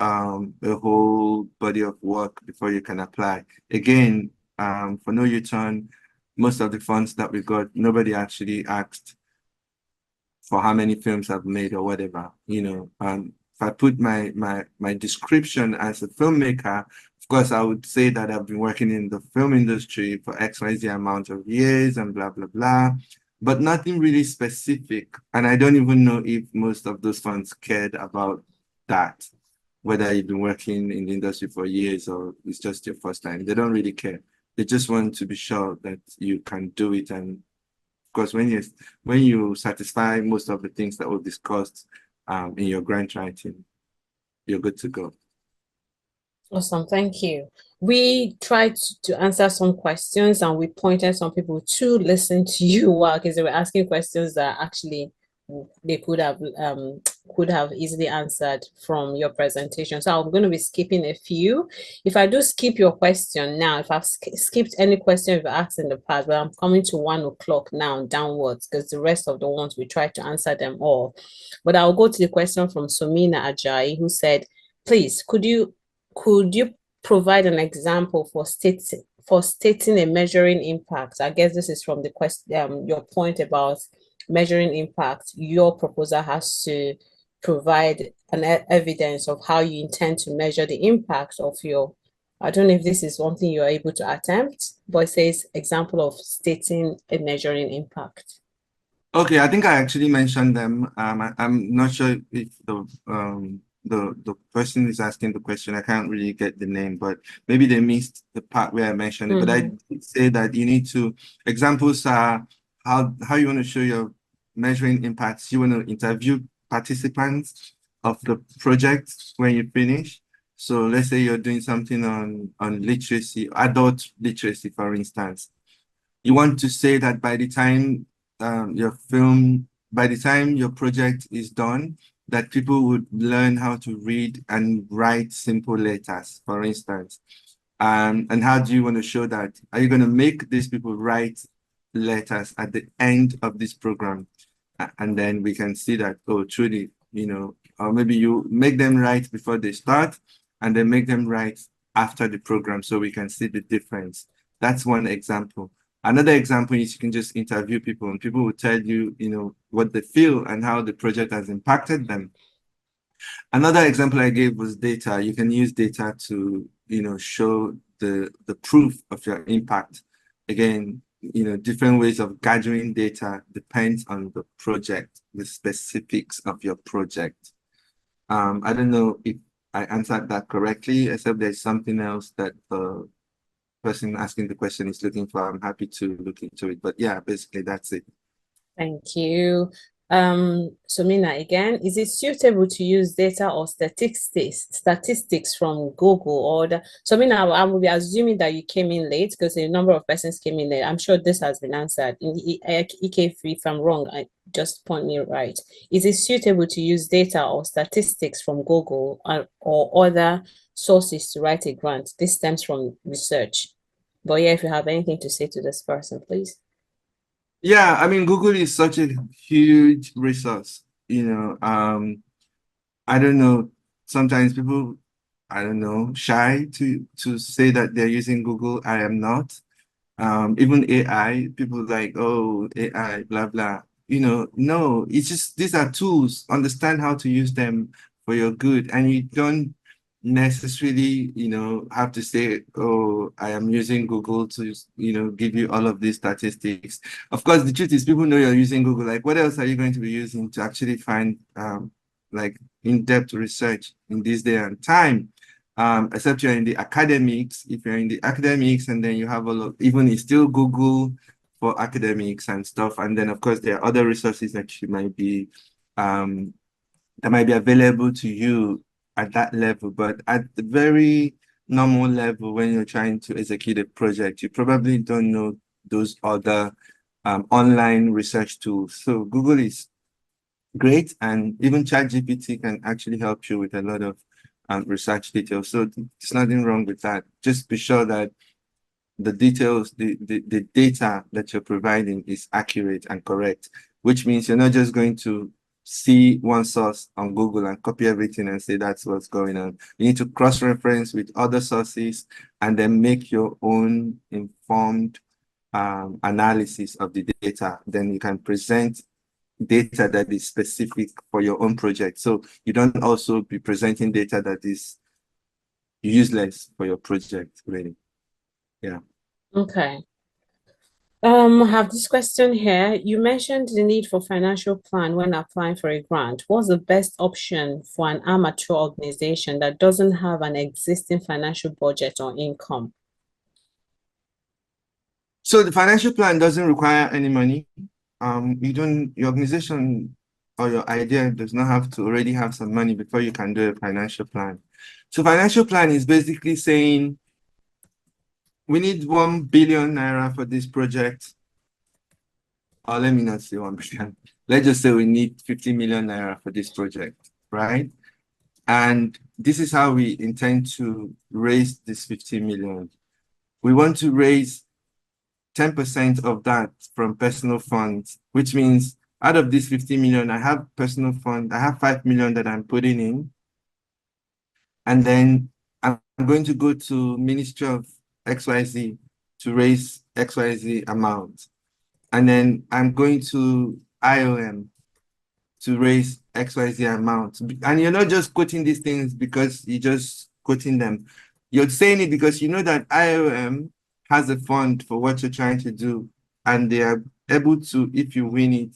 Speaker 2: a whole body of work before you can apply. Again, for No U-Turn, most of the funds that we got, nobody actually asked for how many films I've made or whatever. I put my description as a filmmaker, of course, I would say that I've been working in the film industry for XYZ amount of years and blah, blah, blah, but nothing really specific. And I don't even know if most of those fans cared about that, whether you've been working in the industry for years or it's just your first time. They don't really care. They just want to be sure that you can do it. And of course, when you satisfy most of the things that were discussed in your grant writing, you're good to go.
Speaker 4: Awesome, thank you. We tried to answer some questions and we pointed some people to listen to you because they were asking questions that actually they could have easily answered from your presentation. So I'm going to be skipping a few. If I do skip your question now, if I've skipped any question you've asked in the past, but I'm coming to 1 o'clock now downwards because the rest of the ones we tried to answer them all. But I'll go to the question from Somina Ajayi, who said, please, could you provide an example for stating a measuring impact? I guess this is from the question, your point about measuring impact. Your proposal has to provide an evidence of how you intend to measure the impact of your, I don't know if this is something you're able to attempt, but it says example of stating a measuring impact.
Speaker 2: Okay, I think I actually mentioned them. I'm not sure if the person is asking the question, I can't really get the name, but maybe they missed the part where I mentioned it. But I did say that you need to, examples are how you want to show your measuring impacts. You want to interview participants of the project when you finish. So let's say you're doing something on literacy, adult literacy, for instance. You want to say that by the time your project is done, that people would learn how to read and write simple letters, for instance. And how do you want to show that? Are you going to make these people write letters at the end of this program? And then we can see that, oh, truly, or maybe you make them write before they start and then make them write after the program so we can see the difference. That's one example. Another example is you can just interview people and people will tell you, what they feel and how the project has impacted them. Another example I gave was data. You can use data to, show the proof of your impact. Again, different ways of gathering data depends on the project, the specifics of your project. I don't know if I answered that correctly, except there's something else that the person asking the question is looking for. I'm happy to look into it. But yeah, basically that's it.
Speaker 4: Thank you. Somina, again, is it suitable to use data or statistics from Google or Somina, I will be assuming that you came in late because a number of persons came in late. I'm sure this has been answered. Ike, if I'm wrong, just point me right. Is it suitable to use data or statistics from Google or other sources to write a grant? This stems from research. But yeah, if you have anything to say to this person, please.
Speaker 2: Yeah, I mean, Google is such a huge resource, I don't know, sometimes people, I don't know, shy to say that they're using Google. I am not. Even AI, people like, oh, AI, blah, blah. No, it's just, these are tools. Understand how to use them for your good. And you don't necessarily, have to say, oh, I am using Google to, give you all of these statistics. Of course, the truth is people know you're using Google. Like, what else are you going to be using to actually find, like in-depth research in this day and time? Except you're in the academics. If you're in the academics and then you have a lot, even it's still Google for academics and stuff. And then of course there are other resources that you might be that might be available to you at that level. But at the very normal level, when you're trying to execute a project, you probably don't know those other online research tools. So Google is great, and even ChatGPT can actually help you with a lot of research details. So there's nothing wrong with that. Just be sure that the details, the data that you're providing is accurate and correct, which means you're not just going to see one source on Google and copy everything and say that's what's going on. You need to cross-reference with other sources and then make your own informed analysis of the data. Then you can present data that is specific for your own project. So you don't also be presenting data that is useless for your project, really. Yeah.
Speaker 4: Okay. I have this question here. You mentioned the need for financial plan when applying for a grant. What's the best option for an amateur organization that doesn't have an existing financial budget or income?
Speaker 2: So the financial plan doesn't require any money. Your organization or your idea does not have to already have some money before you can do a financial plan. So financial plan is basically saying, we need 1 billion naira for this project. Or let me not say 1 billion. Let's just say we need 50 million naira for this project, right? And this is how we intend to raise this 50 million. We want to raise 10% of that from personal funds, which means out of this 50 million, I have personal fund, I have 5 million that I'm putting in. And then I'm going to go to Ministry of XYZ to raise XYZ amount. And then I'm going to IOM to raise XYZ amount. And you're not just quoting these things because you're just quoting them. You're saying it because you know that IOM has a fund for what you're trying to do, and they are able to, if you win it,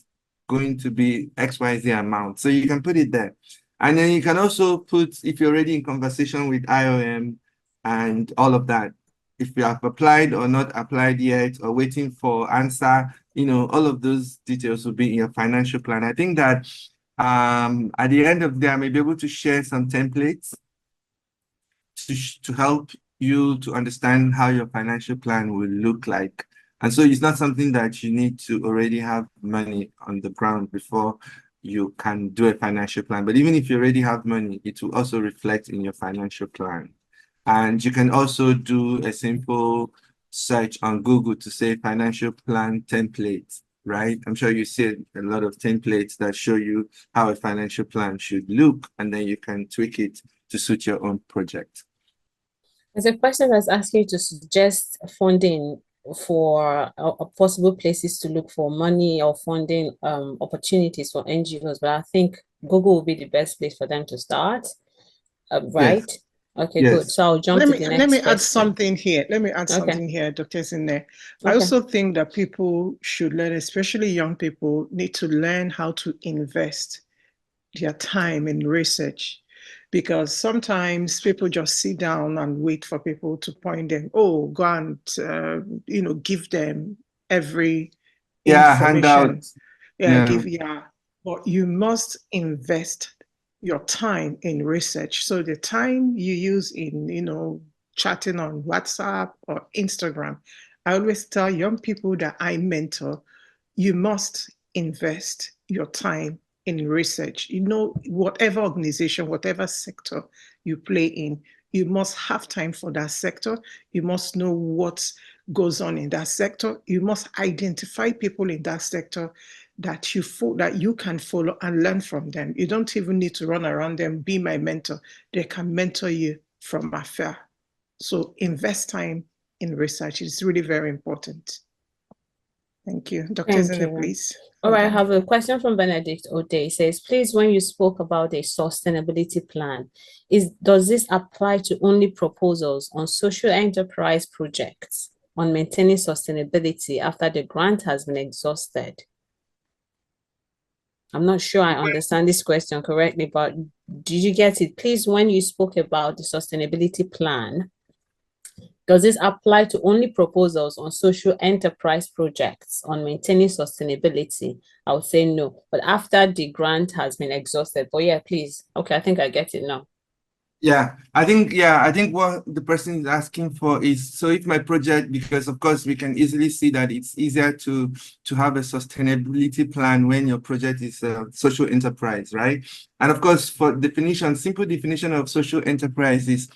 Speaker 2: going to be XYZ amount. So you can put it there. And then you can also put, if you're already in conversation with IOM and all of that, if you have applied or not applied yet, or waiting for answer, all of those details will be in your financial plan. I think that at the end of the day, I may be able to share some templates to help you to understand how your financial plan will look like. And so it's not something that you need to already have money on the ground before you can do a financial plan. But even if you already have money, it will also reflect in your financial plan. And you can also do a simple search on Google to say financial plan templates, right? I'm sure you see a lot of templates that show you how a financial plan should look, and then you can tweak it to suit your own project.
Speaker 4: There's a question that's asking you to suggest funding for possible places to look for money or funding opportunities for NGOs, but I think Google will be the best place for them to start, right?
Speaker 2: Yes.
Speaker 4: Okay,
Speaker 2: Yes.
Speaker 4: good. So I'll jump to the next
Speaker 1: Let me
Speaker 4: question.
Speaker 1: add something here. Let me add something here, Dr. Zinne. I also think that people should learn, especially young people, need to learn how to invest their time in research, because sometimes people just sit down and wait for people to point them, oh, go and, give them every information.
Speaker 2: handout.
Speaker 1: But you must invest your time in research. So the time you use in, chatting on WhatsApp or Instagram, I always tell young people that I mentor, you must invest your time in research. Whatever organization, whatever sector you play in, you must have time for that sector. You must know what goes on in that sector. You must identify people in that sector that you can follow and learn from them. You don't even need to run around them, be my mentor. They can mentor you from afar. So invest time in research. It's really very important. Thank you. Dr. Zinne, please.
Speaker 4: All right, I have a question from Benedict Ode. It says, please, when you spoke about a sustainability plan, does this apply to only proposals on social enterprise projects on maintaining sustainability after the grant has been exhausted? I'm not sure I understand this question correctly, but did you get it? Please, when you spoke about the sustainability plan, does this apply to only proposals on social enterprise projects on maintaining sustainability? I would say no, but after the grant has been exhausted. But yeah, please. Okay, I think I get it now.
Speaker 2: I think what the person is asking for is, so if my project, because of course we can easily see that it's easier to have a sustainability plan when your project is a social enterprise, right? And of course, for simple definition of social enterprise is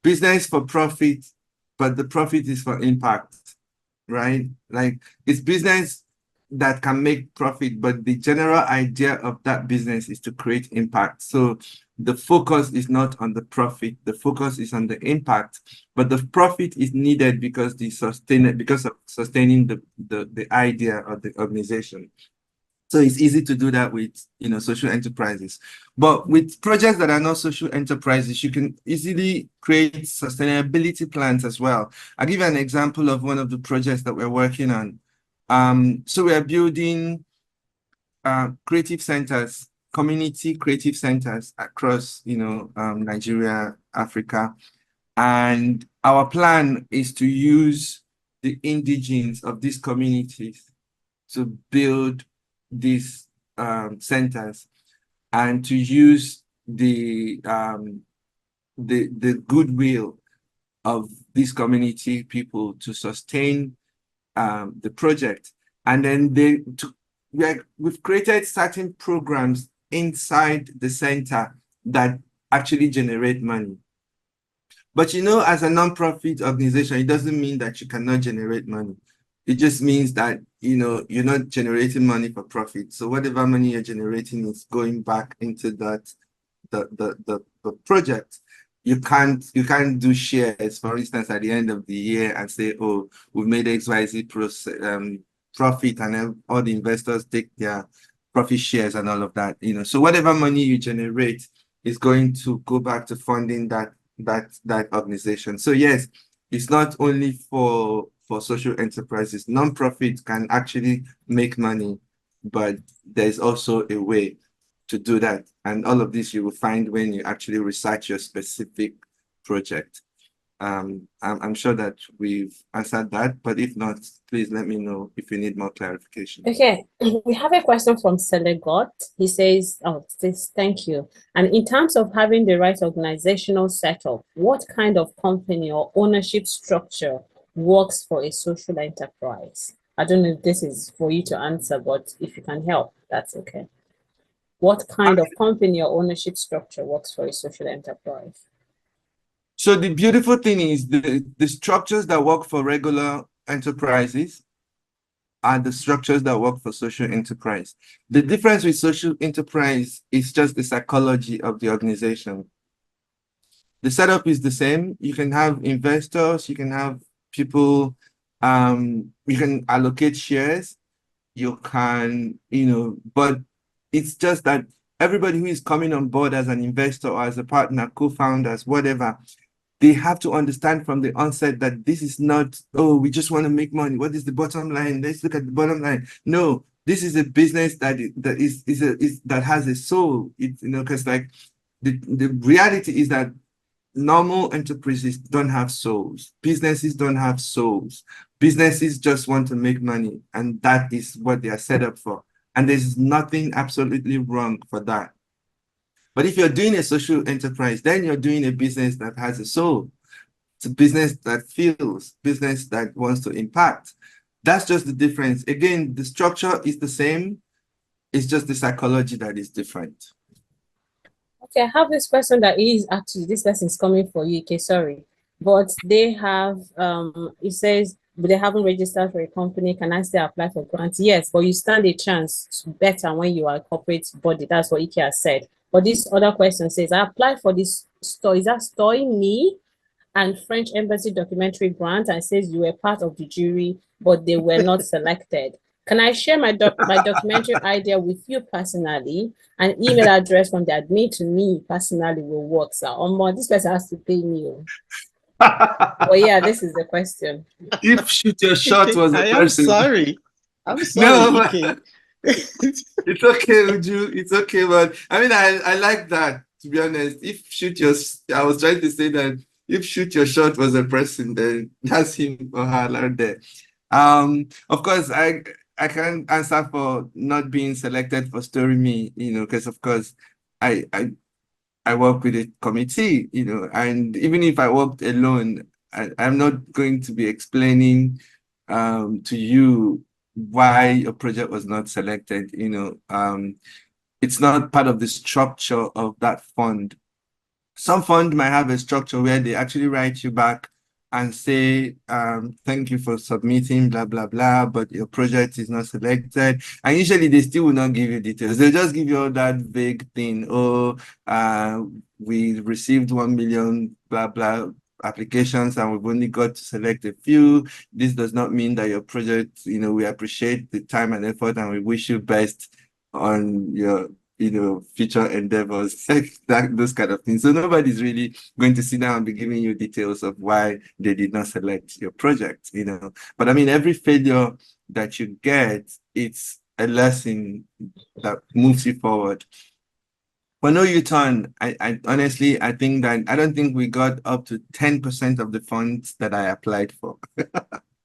Speaker 2: business for profit, but the profit is for impact, right? Like, it's business that can make profit, but the general idea of that business is to create impact. So the focus is not on the profit, the focus is on the impact, but the profit is needed because of sustaining the idea of the organization. So it's easy to do that with, social enterprises. But with projects that are not social enterprises, you can easily create sustainability plans as well. I'll give you an example of one of the projects that we're working on. So we are building creative centers, community creative centers across, Nigeria, Africa. And our plan is to use the indigenes of these communities to build these centers and to use the goodwill of these community people to sustain the project. And then we've created certain programs inside the center that actually generate money. But as a nonprofit organization, it doesn't mean that you cannot generate money. It just means that you're not generating money for profit. So whatever money you're generating is going back into that the project. You can't do shares, for instance, at the end of the year and say, oh, we've made XYZ profit, and then all the investors take their profit shares and all of that. So whatever money you generate is going to go back to funding that organization. So yes, it's not only for social enterprises. Non-profit can actually make money, but there's also a way to do that. And all of this you will find when you actually research your specific project. I'm sure that we've answered that, but if not, please let me know if you need more clarification.
Speaker 4: Okay, we have a question from Selegot. He says, thank you. And in terms of having the right organizational setup, what kind of company or ownership structure works for a social enterprise? I don't know if this is for you to answer, but if you can help, that's okay. What kind of company or ownership structure works for a social enterprise?
Speaker 2: So the beautiful thing is the structures that work for regular enterprises are the structures that work for social enterprise. The difference with social enterprise is just the psychology of the organization. The setup is the same. You can have investors, you can have people, you can allocate shares, you can, but it's just that everybody who is coming on board as an investor or as a partner, co-founders, whatever, they have to understand from the onset that this is not, oh, we just want to make money. What is the bottom line? Let's look at the bottom line. No, this is a business that has a soul. Because like the reality is that normal enterprises don't have souls. Businesses don't have souls. Businesses just want to make money, and that is what they are set up for. And there's nothing absolutely wrong for that. But if you're doing a social enterprise, then you're doing a business that has a soul. It's a business that feels, business that wants to impact. That's just the difference. Again, the structure is the same. It's just the psychology that is different.
Speaker 4: Okay, I have this question that is actually, this lesson is coming for you, okay, sorry. But they have, it says, but they haven't registered for a company. Can I still apply for grants? Yes, but you stand a chance better when you are a corporate body. That's what Ike has said. But this other question says, I applied for this story. Is that Story Me and French Embassy documentary grant? And it says you were part of the jury, but they were not selected. Can I share my documentary idea with you personally? An email address from the admin to me personally will work. So this person has to pay me. Well, yeah, this is the question.
Speaker 2: If Shoot Your Shot was a person.
Speaker 1: I'm sorry.
Speaker 2: No, it's okay, Uju. It's okay, but I mean, I like that, to be honest. I was trying to say that if Shoot Your Shot was a person, then that's him or her right there. Of course, I can't answer for not being selected for Story Me, because of course I work with a committee, and even if I worked alone, I'm not going to be explaining to you why your project was not selected. It's not part of the structure of that fund. Some fund might have a structure where they actually write you back and say, thank you for submitting, blah, blah, blah, but your project is not selected. And usually they still will not give you details. They'll just give you all that vague thing. Oh, we received 1 million, blah, blah, applications, and we've only got to select a few. This does not mean that your project, we appreciate the time and effort and we wish you best. on your future endeavors, like that, those kind of things. So nobody's really going to sit down and be giving you details of why they did not select your project, But I mean, every failure that you get, it's a lesson that moves you forward. For No U-Turn, I honestly, I think that I don't think we got up to 10% of the funds that I applied for.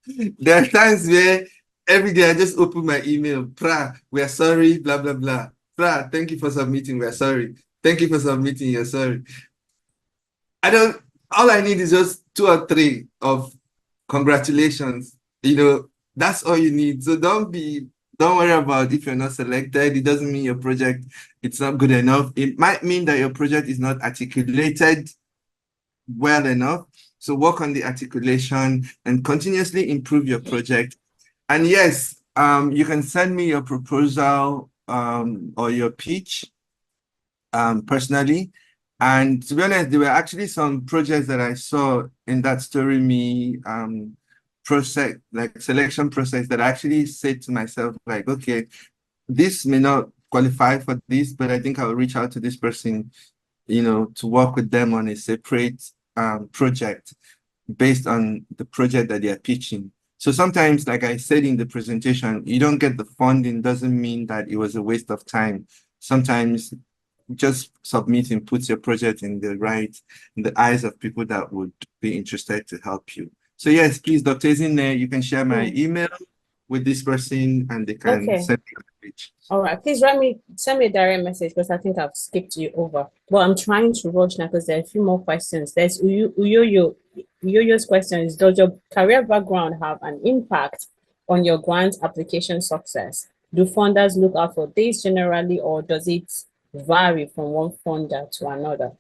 Speaker 2: There are times where every day I just open my email, we are sorry, blah, blah, blah. Thank you for submitting, we are sorry. Thank you for submitting, you're sorry. All I need is just 2 or 3 of congratulations. That's all you need. So don't worry about if you're not selected. It doesn't mean your project, it's not good enough. It might mean that your project is not articulated well enough. So work on the articulation and continuously improve your project. And yes, you can send me your proposal or your pitch personally. And to be honest, there were actually some projects that I saw in that Story Me process, like selection process, that I actually said to myself, like, okay, this may not qualify for this, but I think I'll reach out to this person, to work with them on a separate project based on the project that they are pitching. So sometimes, like I said in the presentation, you don't get the funding doesn't mean that it was a waste of time. Sometimes just submitting puts your project in the eyes of people that would be interested to help you. So yes, please, Dr. Ezinne, you can share my email with this person and they can send me a message.
Speaker 4: All right, please send me a direct message because I think I've skipped you over. Well, I'm trying to rush now because there are a few more questions. There's Uyoyo's question is, does your career background have an impact on your grant application success? Do funders look out for this generally, or does it vary from one funder to another?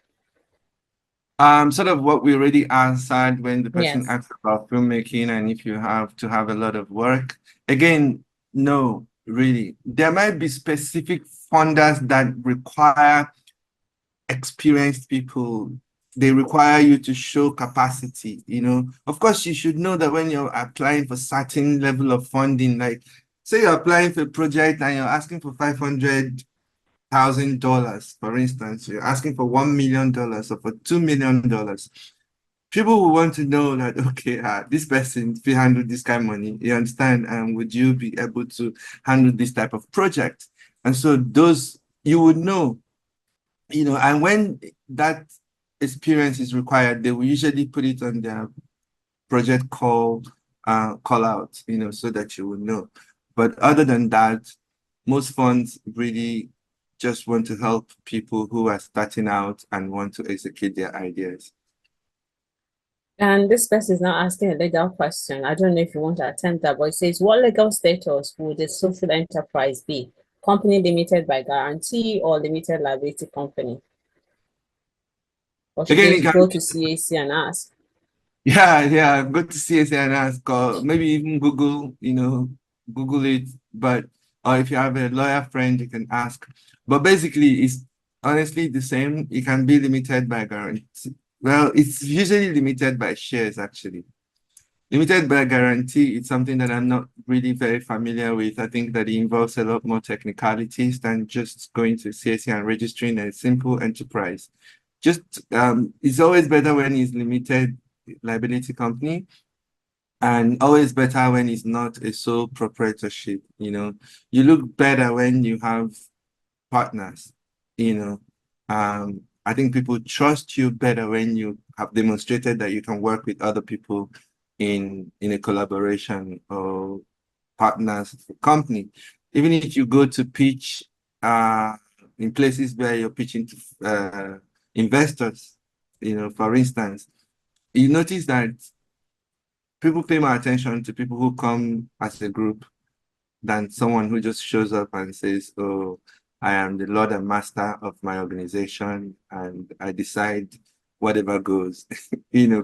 Speaker 2: Sort of what we already answered when the person asked about filmmaking and if you have to have a lot of work. Again, no, really. There might be specific funders that require experienced people. They require you to show capacity, Of course, you should know that when you're applying for certain level of funding, like say you're applying for a project and you're asking for $500,000, for instance, you're asking for $1 million or for $2 million. People will want to know that, okay, this person, if you handle this kind of money, you understand, and would you be able to handle this type of project? And so those, you would know, and when that experience is required, they will usually put it on their project call out, so that you will know. But other than that, most funds really just want to help people who are starting out and want to execute their ideas.
Speaker 4: And this person is now asking a legal question. I don't know if you want to attempt that, but it says, what legal status would a social enterprise be? Company limited by guarantee or limited liability company? Or should they go to CAC and ask?
Speaker 2: Yeah, go to CAC and ask, or maybe even Google, Google it. Or if you have a lawyer friend, you can ask. But basically, it's honestly the same. It can be limited by guarantee. Well, it's usually limited by shares, actually. Limited by guarantee, it's something that I'm not really very familiar with. I think that it involves a lot more technicalities than just going to CAC and registering a simple enterprise. It's always better when it's limited liability company, and always better when it's not a sole proprietorship. You look better when you have partners. I think people trust you better when you have demonstrated that you can work with other people in a collaboration or partners company. Even if you go to pitch in places where you're pitching to investors, for instance, you notice that people pay more attention to people who come as a group than someone who just shows up and says, oh, I am the Lord and Master of my organization and I decide whatever goes. People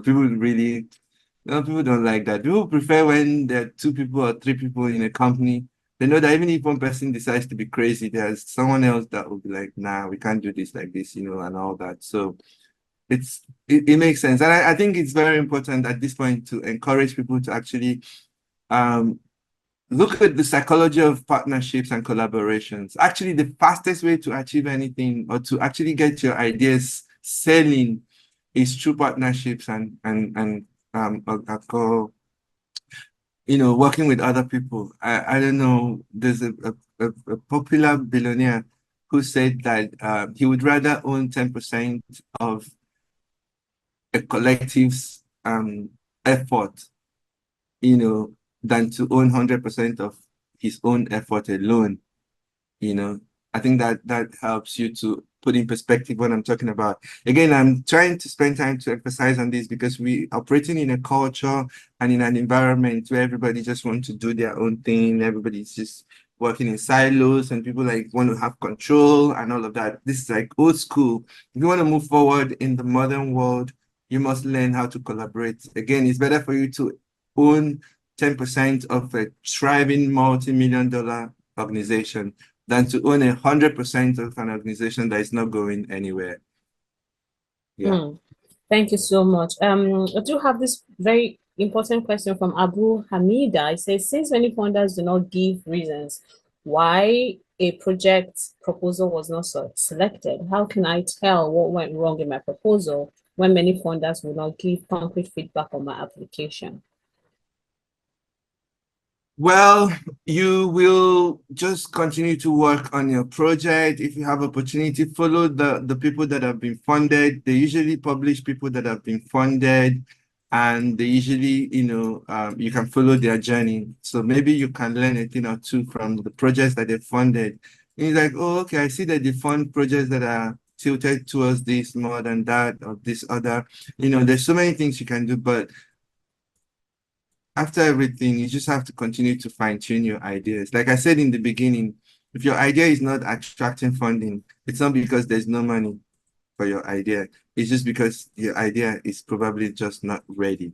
Speaker 2: don't like that. People prefer when there are 2 people or 3 people in a company. They know that even if one person decides to be crazy, there's someone else that will be like, nah, we can't do this like this, and all that. So it makes sense. And I think it's very important at this point to encourage people to actually look at the psychology of partnerships and collaborations. Actually, the fastest way to achieve anything or to actually get your ideas selling is through partnerships and working with other people. I don't know. There's a popular billionaire who said that he would rather own 10% of a collective's effort, than to own 100% of his own effort alone. I think that helps you to put in perspective what I'm talking about. Again, I'm trying to spend time to emphasize on this because we operating in a culture and in an environment where everybody just wants to do their own thing. Everybody's just working in silos and people want to have control and all of that. This is like old school. If you want to move forward in the modern world, you must learn how to collaborate. Again, it's better for you to own 10% of a thriving multi-million-dollar organization than to own 100% of an organization that is not going anywhere. Yeah.
Speaker 4: Thank you so much. I do have this very important question from Abu Hamida. It says, since many funders do not give reasons why a project proposal was not selected, how can I tell what went wrong in my proposal when many funders will not give concrete feedback on my application?
Speaker 2: Well, you will just continue to work on your project. If you have opportunity, follow the people that have been funded. They usually publish people that have been funded, and they usually, you can follow their journey. So maybe you can learn a thing or two from the projects that they funded. And you're like, oh, okay, I see that they fund projects that are tilted towards this more than that or this other. There's so many things you can do, but after everything, you just have to continue to fine-tune your ideas. Like I said in the beginning, if your idea is not attracting funding, it's not because there's no money for your idea. It's just because your idea is probably just not ready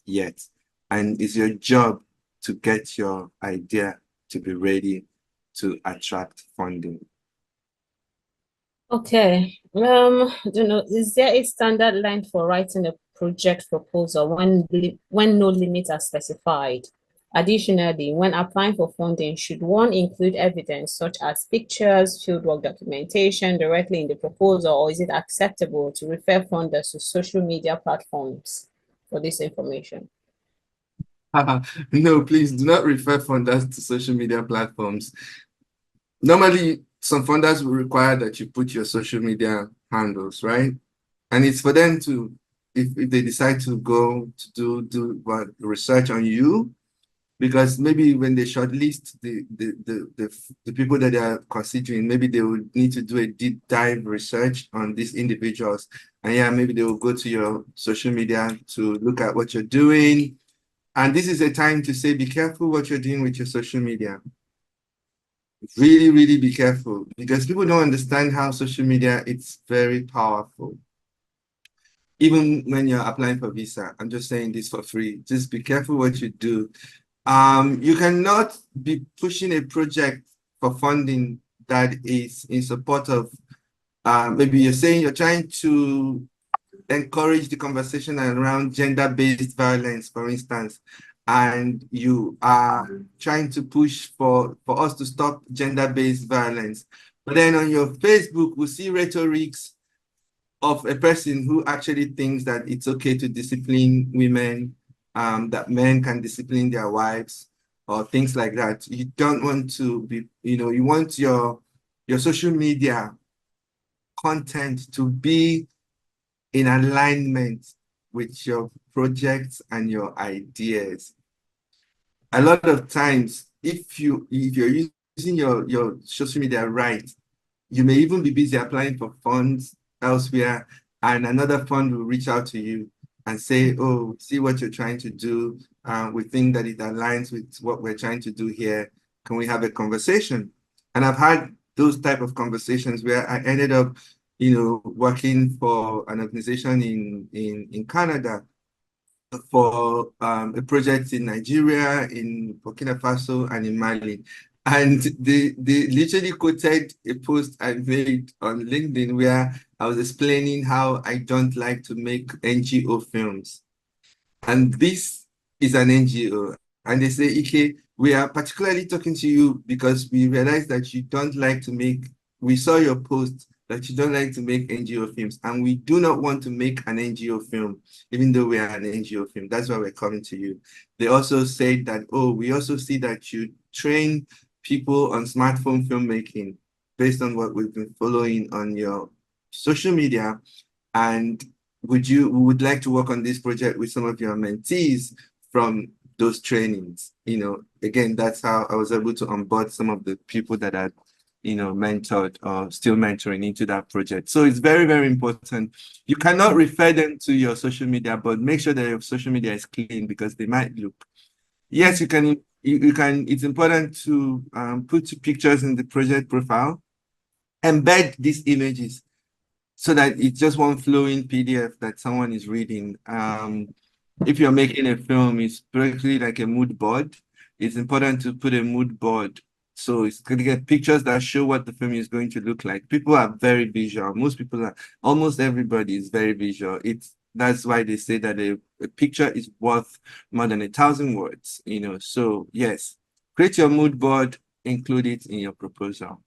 Speaker 2: yet. And it's your job to get your idea to be ready to attract funding.
Speaker 4: Okay. I don't know, is there a standard length for writing a project proposal when no limits are specified? Additionally, when applying for funding, should one include evidence such as pictures, fieldwork documentation directly in the proposal, or is it acceptable to refer funders to social media platforms for this information?
Speaker 2: No, please do not refer funders to social media platforms. Normally, some funders will require that you put your social media handles, right? And it's for them to, if they decide to go to do research on you, because maybe when they shortlist the people that they are considering, maybe they will need to do a deep dive research on these individuals. And yeah, maybe they will go to your social media to look at what you're doing. And this is a time to say, be careful what you're doing with your social media. Really, really be careful, because people don't understand how social media, it's very powerful. Even when you're applying for visa, I'm just saying this for free. Just be careful what you do. You cannot be pushing a project for funding that is in support of, maybe you're saying you're trying to encourage the conversation around gender-based violence, for instance, and you are trying to push for us to stop gender-based violence. But then on your Facebook, we see rhetorics of a person who actually thinks that it's okay to discipline women, that men can discipline their wives, or things like that. You don't want to be, you want your social media content to be in alignment with your projects and your ideas. A lot of times, if you're using your social media right, you may even be busy applying for funds elsewhere, and another fund will reach out to you and say, oh, see what you're trying to do. We think that it aligns with what we're trying to do here. Can we have a conversation? And I've had those type of conversations where I ended up working for an organization in Canada for a project in Nigeria, in Burkina Faso, and in Mali. And they literally quoted a post I made on LinkedIn where I was explaining how I don't like to make NGO films. And this is an NGO. And they say, Ike, we are particularly talking to you because we realize that you don't like to make, we saw your post that you don't like to make NGO films, and we do not want to make an NGO film, even though we are an NGO film. That's why we're coming to you. They also said that, oh, we also see that you train people on smartphone filmmaking based on what we've been following on your social media. And we would like to work on this project with some of your mentees from those trainings. You know, again, that's how I was able to onboard some of the people that had, you know, mentored or still mentoring into that project. So it's very, very important. You cannot refer them to your social media, but make sure that your social media is clean, because they might look. Yes, you can, it's important to put pictures in the project profile, embed these images so that it's just one flowing PDF that someone is reading. If you're making a film, it's basically like a mood board. It's important to put a mood board. So it's going to get pictures that show what the film is going to look like. People are very visual. Most people are, almost everybody is very visual. That's why they say that a picture is worth more than 1,000 words, you know. So yes, create your mood board, include it in your proposal.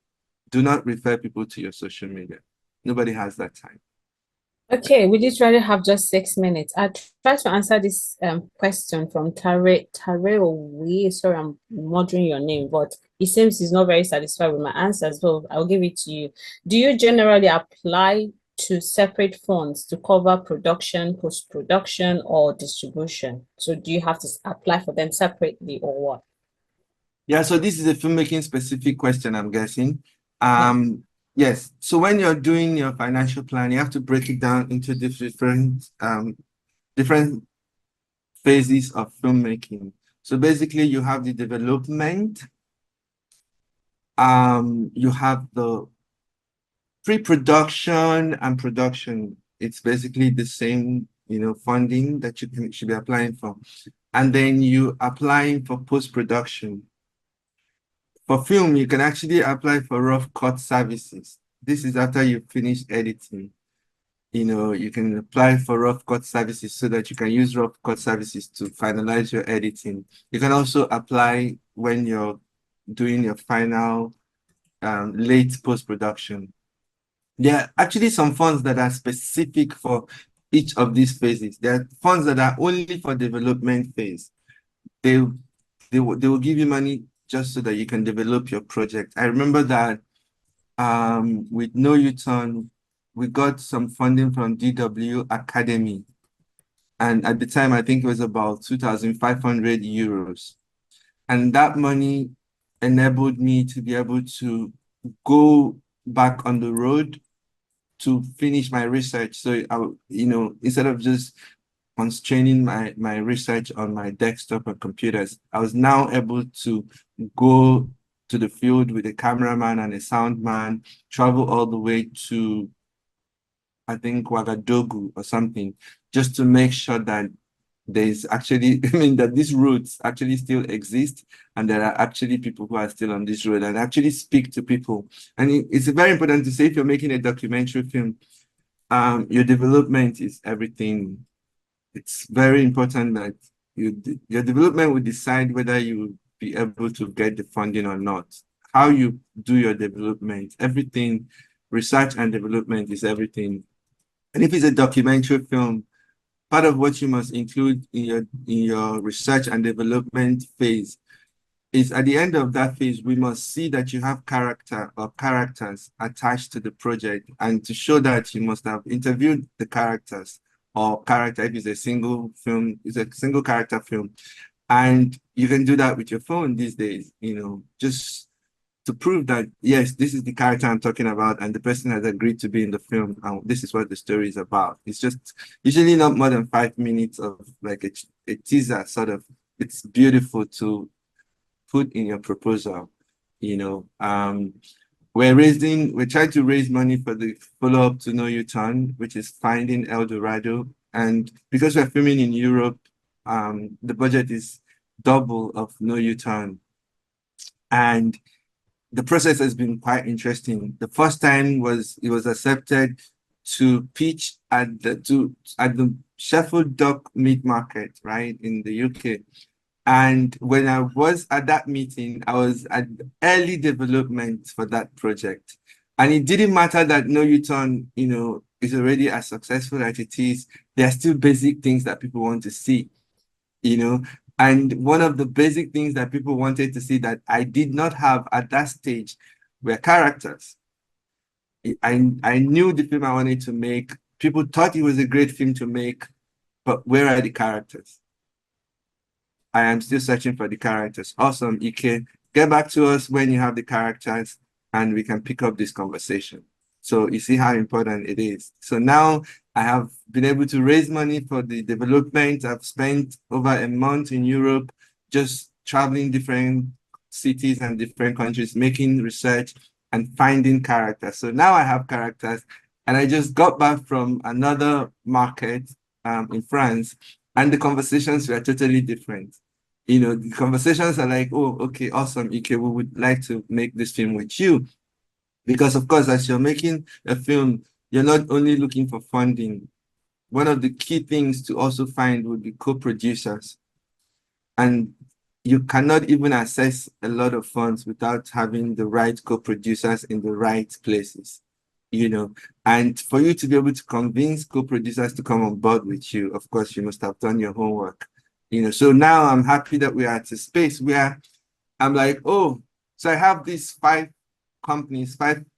Speaker 2: Do not refer people to your social media. Nobody has that time.
Speaker 4: Okay, we literally have just 6 minutes. I'll try to answer this question from Tare. Sorry, I'm murdering your name, but it seems he's not very satisfied with my answers, so I'll give it to you. Do you generally apply to separate funds to cover production, post-production, or distribution? So do you have to apply for them separately, or what?
Speaker 2: Yeah, so this is a filmmaking specific question, I'm guessing.
Speaker 4: Yeah.
Speaker 2: Yes, so when you're doing your financial plan, you have to break it down into different phases of filmmaking. So basically you have the development, you have the pre-production and production. It's basically the same, you know, funding that you should be applying for. And then you applying for post-production. For film, you can actually apply for rough cut services. This is after you finish editing. You know, you can apply for rough cut services so that you can use rough cut services to finalize your editing. You can also apply when you're doing your final late post-production. There are actually some funds that are specific for each of these phases. There are funds that are only for development phase. They will give you money just so that you can develop your project. I remember that with No U-Turn, we got some funding from DW Academy. And at the time, I think it was about 2,500 euros. And that money enabled me to be able to go back on the road to finish my research. So, you know, instead of just constraining my research on my desktop and computers, I was now able to go to the field with a cameraman and a sound man, travel all the way to, I think, Ouagadougou or something, just to make sure that there's actually, I mean, that these roads actually still exist, and there are actually people who are still on this road, and actually speak to people. And it's very important to say, if you're making a documentary film, your development is everything. It's very important that your development will decide whether you will be able to get the funding or not. How you do your development, everything, research and development is everything. And if it's a documentary film, part of what you must include in your research and development phase is, at the end of that phase, we must see that you have character or characters attached to the project, and to show that you must have interviewed the characters, or character, if it's a single film, it's a single character film. And you can do that with your phone these days, you know, just to prove that, yes, this is the character I'm talking about, and the person has agreed to be in the film, and this is what the story is about. It's just usually not more than 5 minutes of like a teaser, sort of. It's beautiful to put in your proposal, you know. We're trying to raise money for the follow-up to No U-Turn, which is Finding El Dorado. And because we're filming in Europe, the budget is double of No U-Turn. And the process has been quite interesting. The first time it was accepted to pitch at the Sheffield Duck Meat Market, right, in the UK. And when I was at that meeting, I was at early development for that project. And it didn't matter that No U-Turn, is already as successful as it is. There are still basic things that people want to see, And one of the basic things that people wanted to see that I did not have at that stage were characters. I knew the film I wanted to make. People thought it was a great film to make, but where are the characters? I am still searching for the characters. Awesome, Ike. Get back to us when you have the characters and we can pick up this conversation. So you see how important it is. So now I have been able to raise money for the development. I've spent over a month in Europe, just traveling different cities and different countries, making research and finding characters. So now I have characters, and I just got back from another market in France, and the conversations were totally different. The conversations are like, oh, okay, awesome, Ike, we would like to make this film with you. Because of course, as you're making a film, you're not only looking for funding. One of the key things to also find would be co-producers. And you cannot even access a lot of funds without having the right co-producers in the right places, And for you to be able to convince co-producers to come on board with you, of course, you must have done your homework, So now I'm happy that we're at a space where I'm like, oh, so I have these 5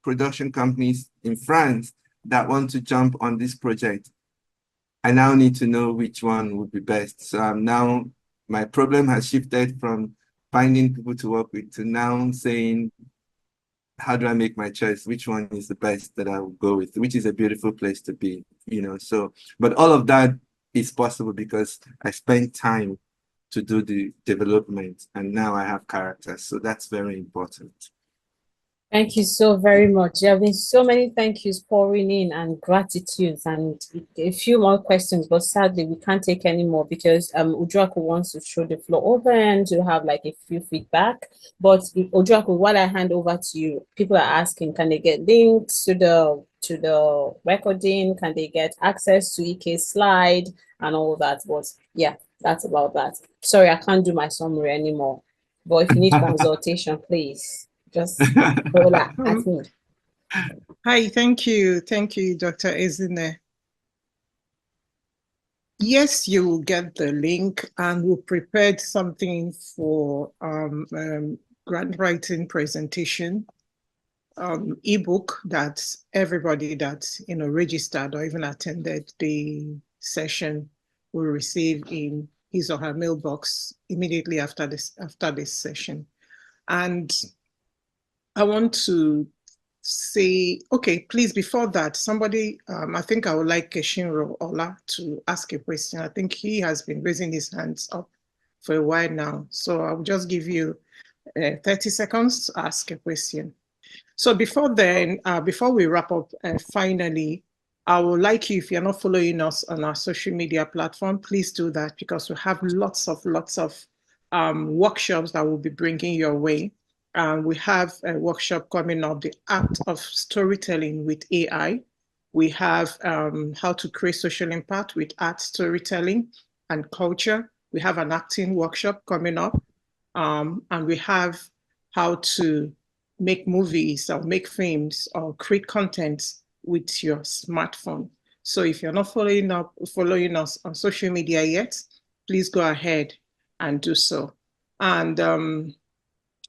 Speaker 2: production companies in France that want to jump on this project. I now need to know which one would be best. So my problem has shifted from finding people to work with to now saying, how do I make my choice? Which one is the best that I will go with, which is a beautiful place to be, So, but all of that is possible because I spent time to do the development and now I have characters. So that's very important.
Speaker 4: Thank you so very much. There have been so many thank yous pouring in and gratitudes and a few more questions, but sadly we can't take any more because Ujuaku wants to throw the floor open to have like a few feedback. But Ujuaku, while I hand over to you, people are asking, can they get links to the recording? Can they get access to Ike's slide and all that? But yeah, that's about that. Sorry, I can't do my summary anymore. But if you need consultation, please. Just hold that. That's me.
Speaker 1: Hi, thank you, Dr. Ezine. Yes, you will get the link, and we prepared something for grant writing presentation, ebook that everybody that registered or even attended the session will receive in his or her mailbox immediately after this session. And I want to say, okay, please, before that, somebody, I think I would like Keshinro Ola to ask a question. I think he has been raising his hands up for a while now. So I'll just give you 30 seconds to ask a question. So before then, before we wrap up, finally, I would like you, if you're not following us on our social media platform, please do that because we have lots of workshops that we'll be bringing your way. We have a workshop coming up, the art of storytelling with AI. We have how to create social impact with art storytelling and culture. We have an acting workshop coming up. And we have how to make movies or make films or create content with your smartphone. So if you're not following us on social media yet, please go ahead and do so. And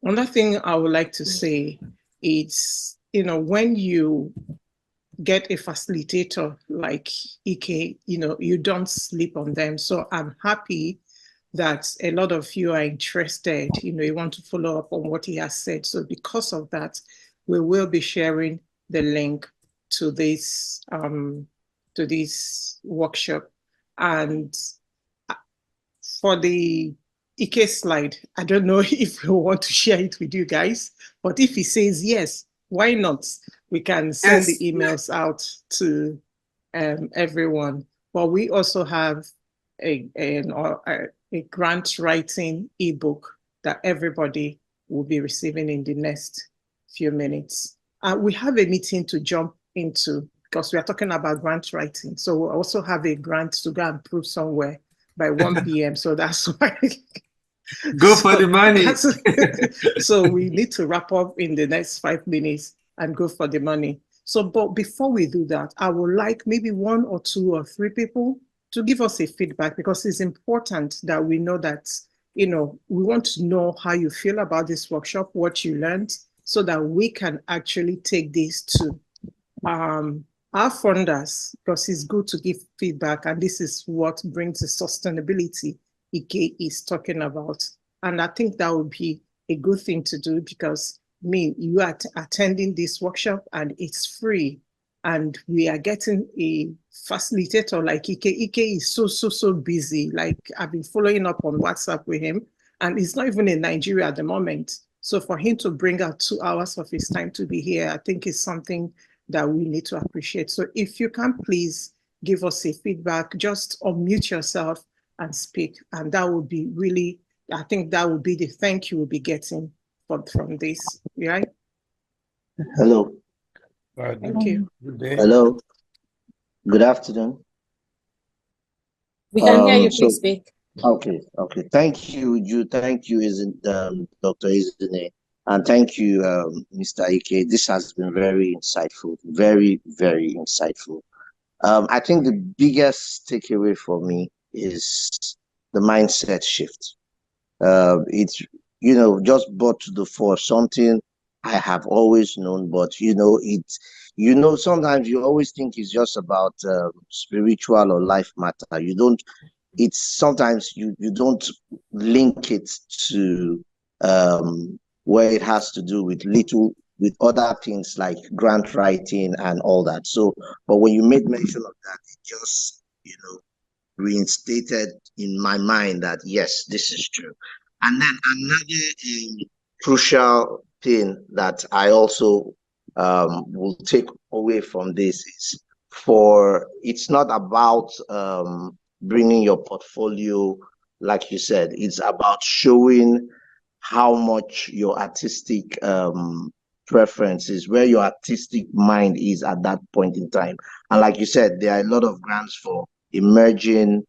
Speaker 1: another thing I would like to say is, when you get a facilitator like Ike, you don't sleep on them. So I'm happy that a lot of you are interested, you want to follow up on what he has said. So because of that, we will be sharing the link to this workshop. And for the Ike slide, I don't know if we want to share it with you guys, but if he says yes, why not? We can send the emails out to everyone. But we also have a grant writing ebook that everybody will be receiving in the next few minutes. We have a meeting to jump into because we are talking about grant writing. So we also have a grant to go and prove somewhere by 1 p.m. So that's why
Speaker 2: Go for the money.
Speaker 1: So we need to wrap up in the next 5 minutes and go for the money. So, but before we do that, I would like maybe 1 or 2 or 3 people to give us a feedback, because it's important that we know that, we want to know how you feel about this workshop, what you learned, so that we can actually take this to our funders, because it's good to give feedback, and this is what brings the sustainability Ike is talking about. And I think that would be a good thing to do, because you are attending this workshop and it's free, and we are getting a facilitator like Ike. Ike is so busy. Like, I've been following up on WhatsApp with him, and he's not even in Nigeria at the moment. So for him to bring out 2 hours of his time to be here, I think is something that we need to appreciate. So if you can please give us a feedback, just unmute yourself and speak. And that would be really, I think that would be the thank you we'll be getting from this, right?
Speaker 5: Hello.
Speaker 1: Thank you.
Speaker 2: Good day.
Speaker 5: Hello. Good afternoon.
Speaker 4: We can hear you,
Speaker 5: So-
Speaker 4: please speak.
Speaker 5: Okay. Thank you, Ju. Thank you, Dr. Izine. And thank you, Mr. Ike. This has been very insightful, very, very insightful. I think the biggest takeaway for me is the mindset shift. It's, just brought to the fore something I have always known, but sometimes you always think it's just about spiritual or life matter. Sometimes you don't link it to where it has to do with other things like grant writing and all that. So, but when you made mention of that, it just, reinstated in my mind that yes, this is true. And then another crucial thing that I also will take away from this is it's not about bringing your portfolio, like you said, it's about showing how much your artistic preferences, where your artistic mind is at that point in time. And like you said, there are a lot of grants for emerging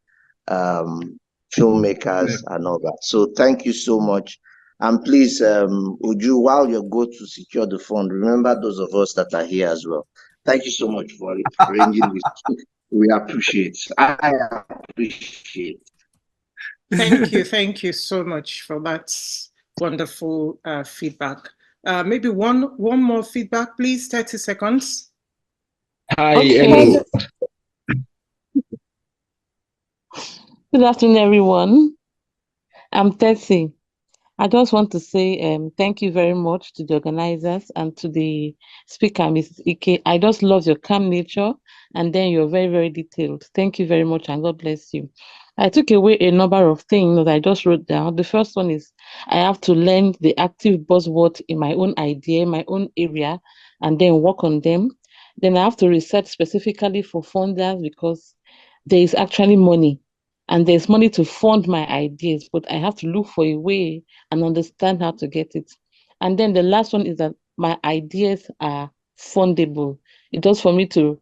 Speaker 5: filmmakers and all that. So thank you so much. And please, Uju, while you go to secure the fund, remember those of us that are here as well. Thank you so much for arranging this. We appreciate. I appreciate.
Speaker 1: Thank you so much for that wonderful feedback. Maybe one more feedback, please. 30 seconds.
Speaker 6: Hi,
Speaker 7: Okay.
Speaker 6: hello.
Speaker 7: Good afternoon, everyone. I'm Tessie. I just want to say thank you very much to the organizers and to the speaker, Mrs. Ike. I just love your calm nature, and then you're very, very detailed. Thank you very much, and God bless you. I took away a number of things that I just wrote down. The first one is I have to learn the active buzzword in my own idea, my own area, and then work on them. Then I have to research specifically for funders, because there is actually money. And there's money to fund my ideas, but I have to look for a way and understand how to get it. And then the last one is that my ideas are fundable. It's just for me to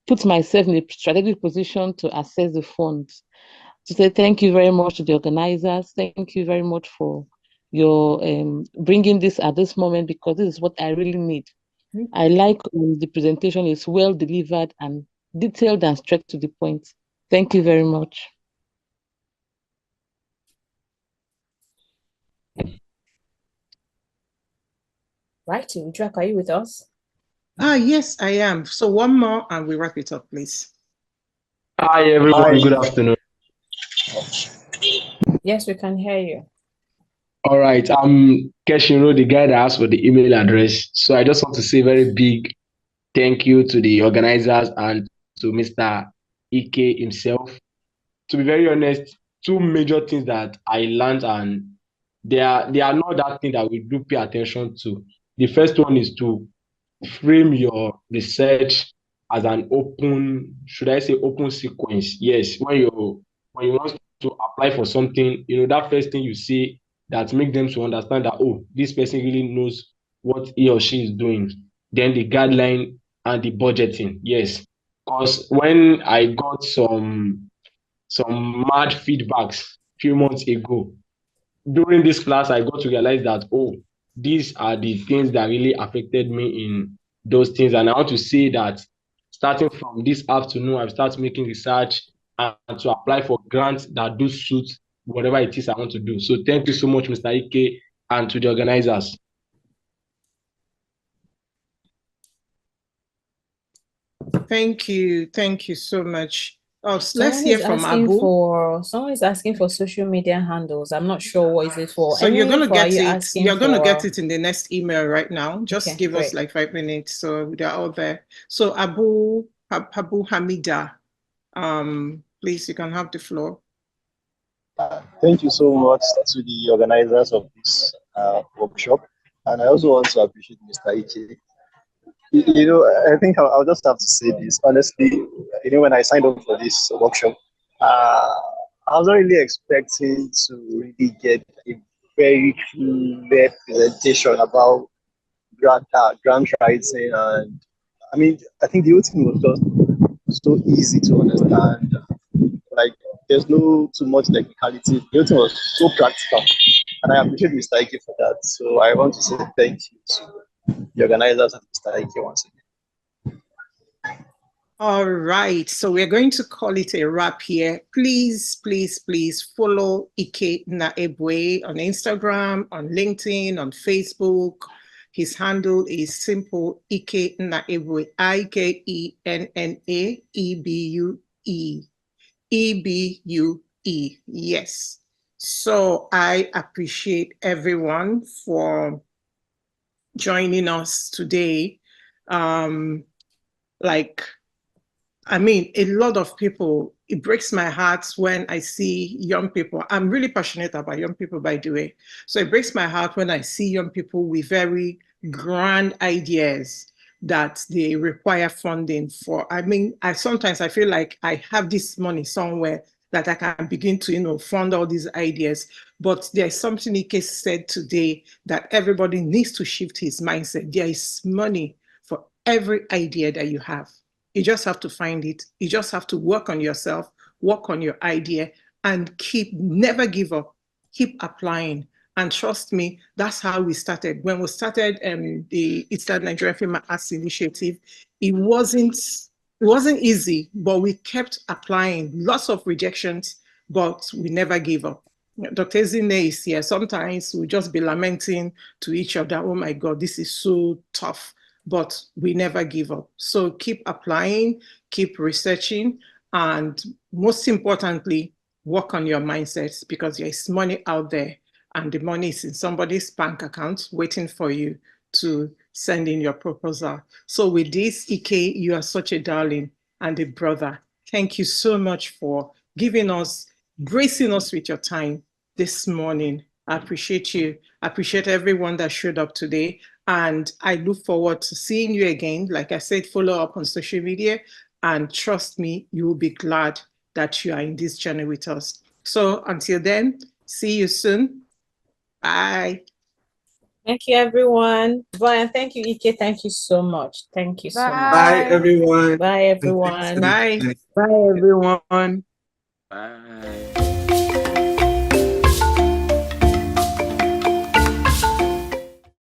Speaker 7: put myself in a strategic position to access the funds. To say thank you very much to the organizers. Thank you very much for your bringing this at this moment, because this is what I really need. I like the presentation is well delivered and detailed and straight to the point. Thank you very much.
Speaker 4: Right, Jack, are you with us?
Speaker 1: Yes, I am. So one more and we wrap it up, please.
Speaker 6: Hi, everyone. Good afternoon.
Speaker 4: Yes, we can hear you.
Speaker 6: All right. I'm Keshiro, the guy that asked for the email address. So I just want to say very big thank you to the organizers and to Mr. Ike himself. To be very honest, 2 major things that I learned, and they are not that thing that we do pay attention to. The first one is to frame your research as an open, should I say open sequence? Yes, when you want to apply for something, that first thing you say that make them to understand that, oh, this person really knows what he or she is doing. Then the guideline and the budgeting. Yes. Because when I got some mad feedbacks a few months ago, during this class, I got to realize that, oh, these are the things that really affected me in those things. And I want to say that starting from this afternoon, I've started making research and to apply for grants that do suit whatever it is I want to do. So thank you so much, Mr. Ike, and to the organizers.
Speaker 1: Thank you so much. Oh, let's
Speaker 4: Someone
Speaker 1: hear
Speaker 4: is
Speaker 1: from
Speaker 4: asking
Speaker 1: Abu.
Speaker 4: for someone is asking for social media handles. I'm not sure what is it for.
Speaker 1: So you're gonna
Speaker 4: Enrico, are
Speaker 1: get
Speaker 4: you
Speaker 1: it.
Speaker 4: asking
Speaker 1: You're gonna get
Speaker 4: for?
Speaker 1: it in the next email right now. Just
Speaker 4: Okay,
Speaker 1: give us
Speaker 4: great.
Speaker 1: like 5 minutes. So they're all there. So Abu Hamida, please, you can have the floor.
Speaker 8: Thank you so much to the organizers of this workshop. And I also want to appreciate Mr. Ike. You know, I think I'll just have to say this. Honestly, you know, when I signed up for this workshop, I was not really expecting to really get a very clear presentation about grant writing. And I mean, I think the whole thing was just so easy to understand. Like, there's no too much technicality. The whole thing was so practical. And I appreciate Mr. Ike for that. So I want to say thank you to the organizers and Mr. Ike once again.
Speaker 1: All right, so we're going to call it a wrap here. Please, please, please follow Ike Nnaebue on Instagram, on LinkedIn, on Facebook. His handle is simple, Ike Nnaebue, IKENNAEBUE. EBUE, yes. So I appreciate everyone for joining us today. I mean, a lot of people, it breaks my heart when I see young people. I'm really passionate about young people, by the way. So it breaks my heart when I see young people with very grand ideas that they require funding for. I mean, sometimes I feel like I have this money somewhere that I can begin to, fund all these ideas. But there's something Ike said today that everybody needs to shift his mindset. There is money for every idea that you have. You just have to find it. You just have to work on yourself, work on your idea, and never give up. Keep applying. And trust me, that's how we started. When we started the Eastern Nigerian Film Arts Initiative, it wasn't easy, but we kept applying. Lots of rejections, but we never gave up. Dr. Ezine is here. Sometimes we'll just be lamenting to each other, oh my God, this is so tough. But we never give up. So keep applying, keep researching, and most importantly, work on your mindsets, because there's money out there and the money is in somebody's bank account waiting for you to send in your proposal. So with this, Ike, you are such a darling and a brother. Thank you so much for gracing us with your time this morning. I appreciate you. I appreciate everyone that showed up today. And I look forward to seeing you again. Like I said, follow up on social media. And trust me, you will be glad that you are in this journey with us. So until then, see you soon. Bye.
Speaker 4: Thank you, everyone. Bye, and thank you, Ike. Thank you so much. Thank you so much.
Speaker 2: Bye, everyone.
Speaker 4: Bye, everyone.
Speaker 1: Bye.
Speaker 6: Bye, everyone. Bye.